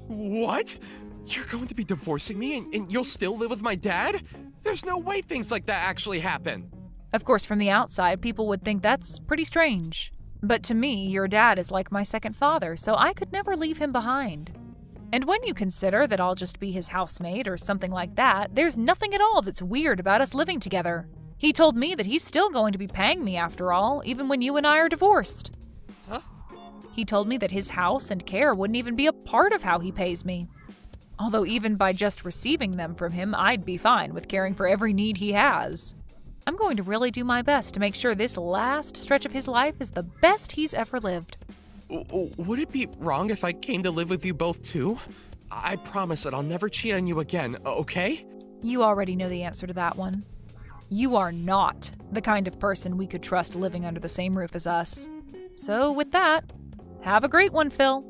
What? You're going to be divorcing me and you'll still live with my dad? There's no way things like that actually happen. Of course, from the outside, people would think that's pretty strange. But to me, your dad is like my second father, so I could never leave him behind. And when you consider that I'll just be his housemate or something like that, there's nothing at all that's weird about us living together. He told me that he's still going to be paying me after all, even when you and I are divorced. Huh? He told me that his house and care wouldn't even be a part of how he pays me. Although even by just receiving them from him, I'd be fine with caring for every need he has. I'm going to really do my best to make sure this last stretch of his life is the best he's ever lived. Would it be wrong if I came to live with you both too? I promise that I'll never cheat on you again, okay? You already know the answer to that one. You are not the kind of person we could trust living under the same roof as us. So with that, have a great one, Phil.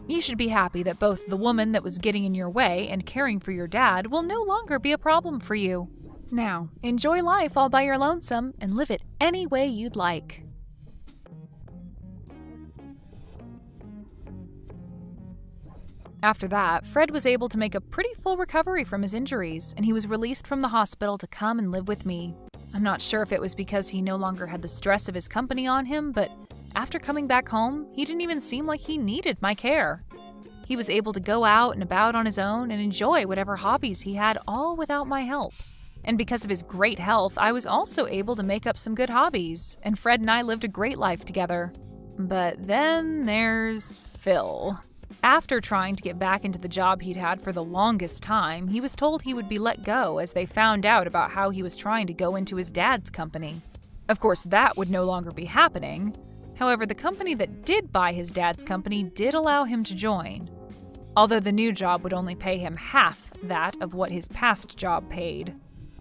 You should be happy that both the woman that was getting in your way and caring for your dad will no longer be a problem for you. Now, enjoy life all by your lonesome and live it any way you'd like. After that, Fred was able to make a pretty full recovery from his injuries, and he was released from the hospital to come and live with me. I'm not sure if it was because he no longer had the stress of his company on him, but after coming back home, he didn't even seem like he needed my care. He was able to go out and about on his own and enjoy whatever hobbies he had, all without my help. And because of his great health, I was also able to make up some good hobbies, and Fred and I lived a great life together. But then there's Phil. After trying to get back into the job he'd had for the longest time, he was told he would be let go as they found out about how he was trying to go into his dad's company. Of course, that would no longer be happening. However, the company that did buy his dad's company did allow him to join, although the new job would only pay him half that of what his past job paid.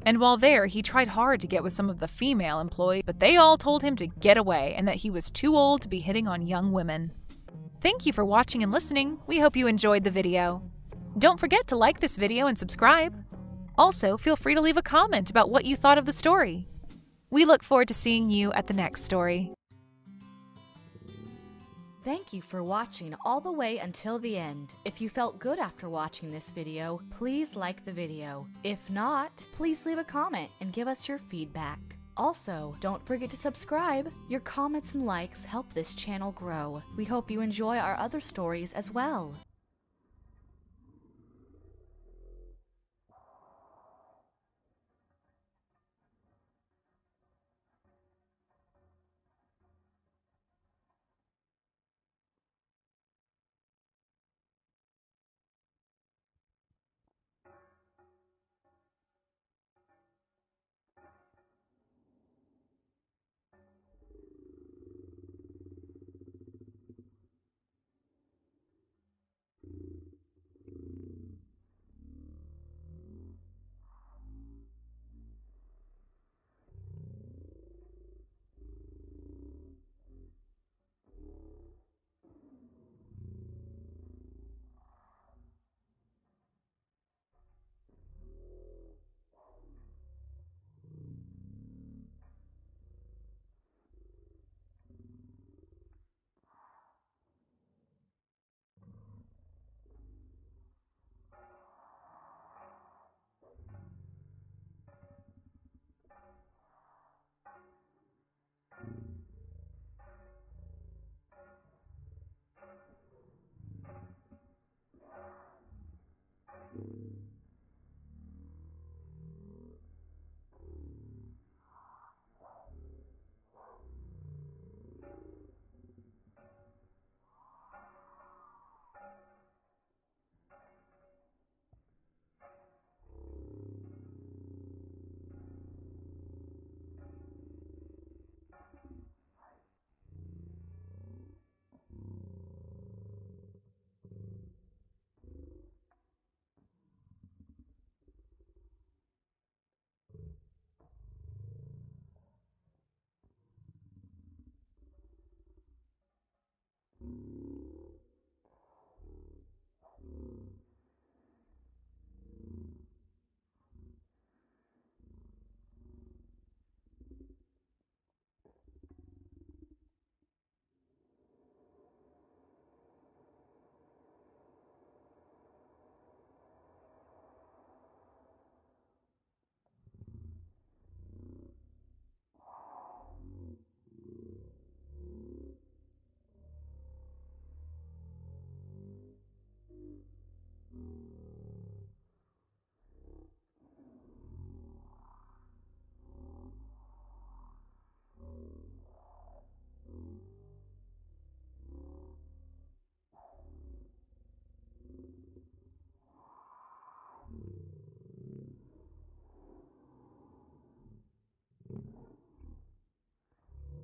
And while there, he tried hard to get with some of the female employees, but they all told him to get away and that he was too old to be hitting on young women. Thank you for watching and listening. We hope you enjoyed the video. Don't forget to like this video and subscribe. Also, feel free to leave a comment about what you thought of the story. We look forward to seeing you at the next story. Thank you for watching all the way until the end. If you felt good after watching this video, please like the video. If not, please leave a comment and give us your feedback. Also, don't forget to subscribe. Your comments and likes help this channel grow. We hope you enjoy our other stories as well.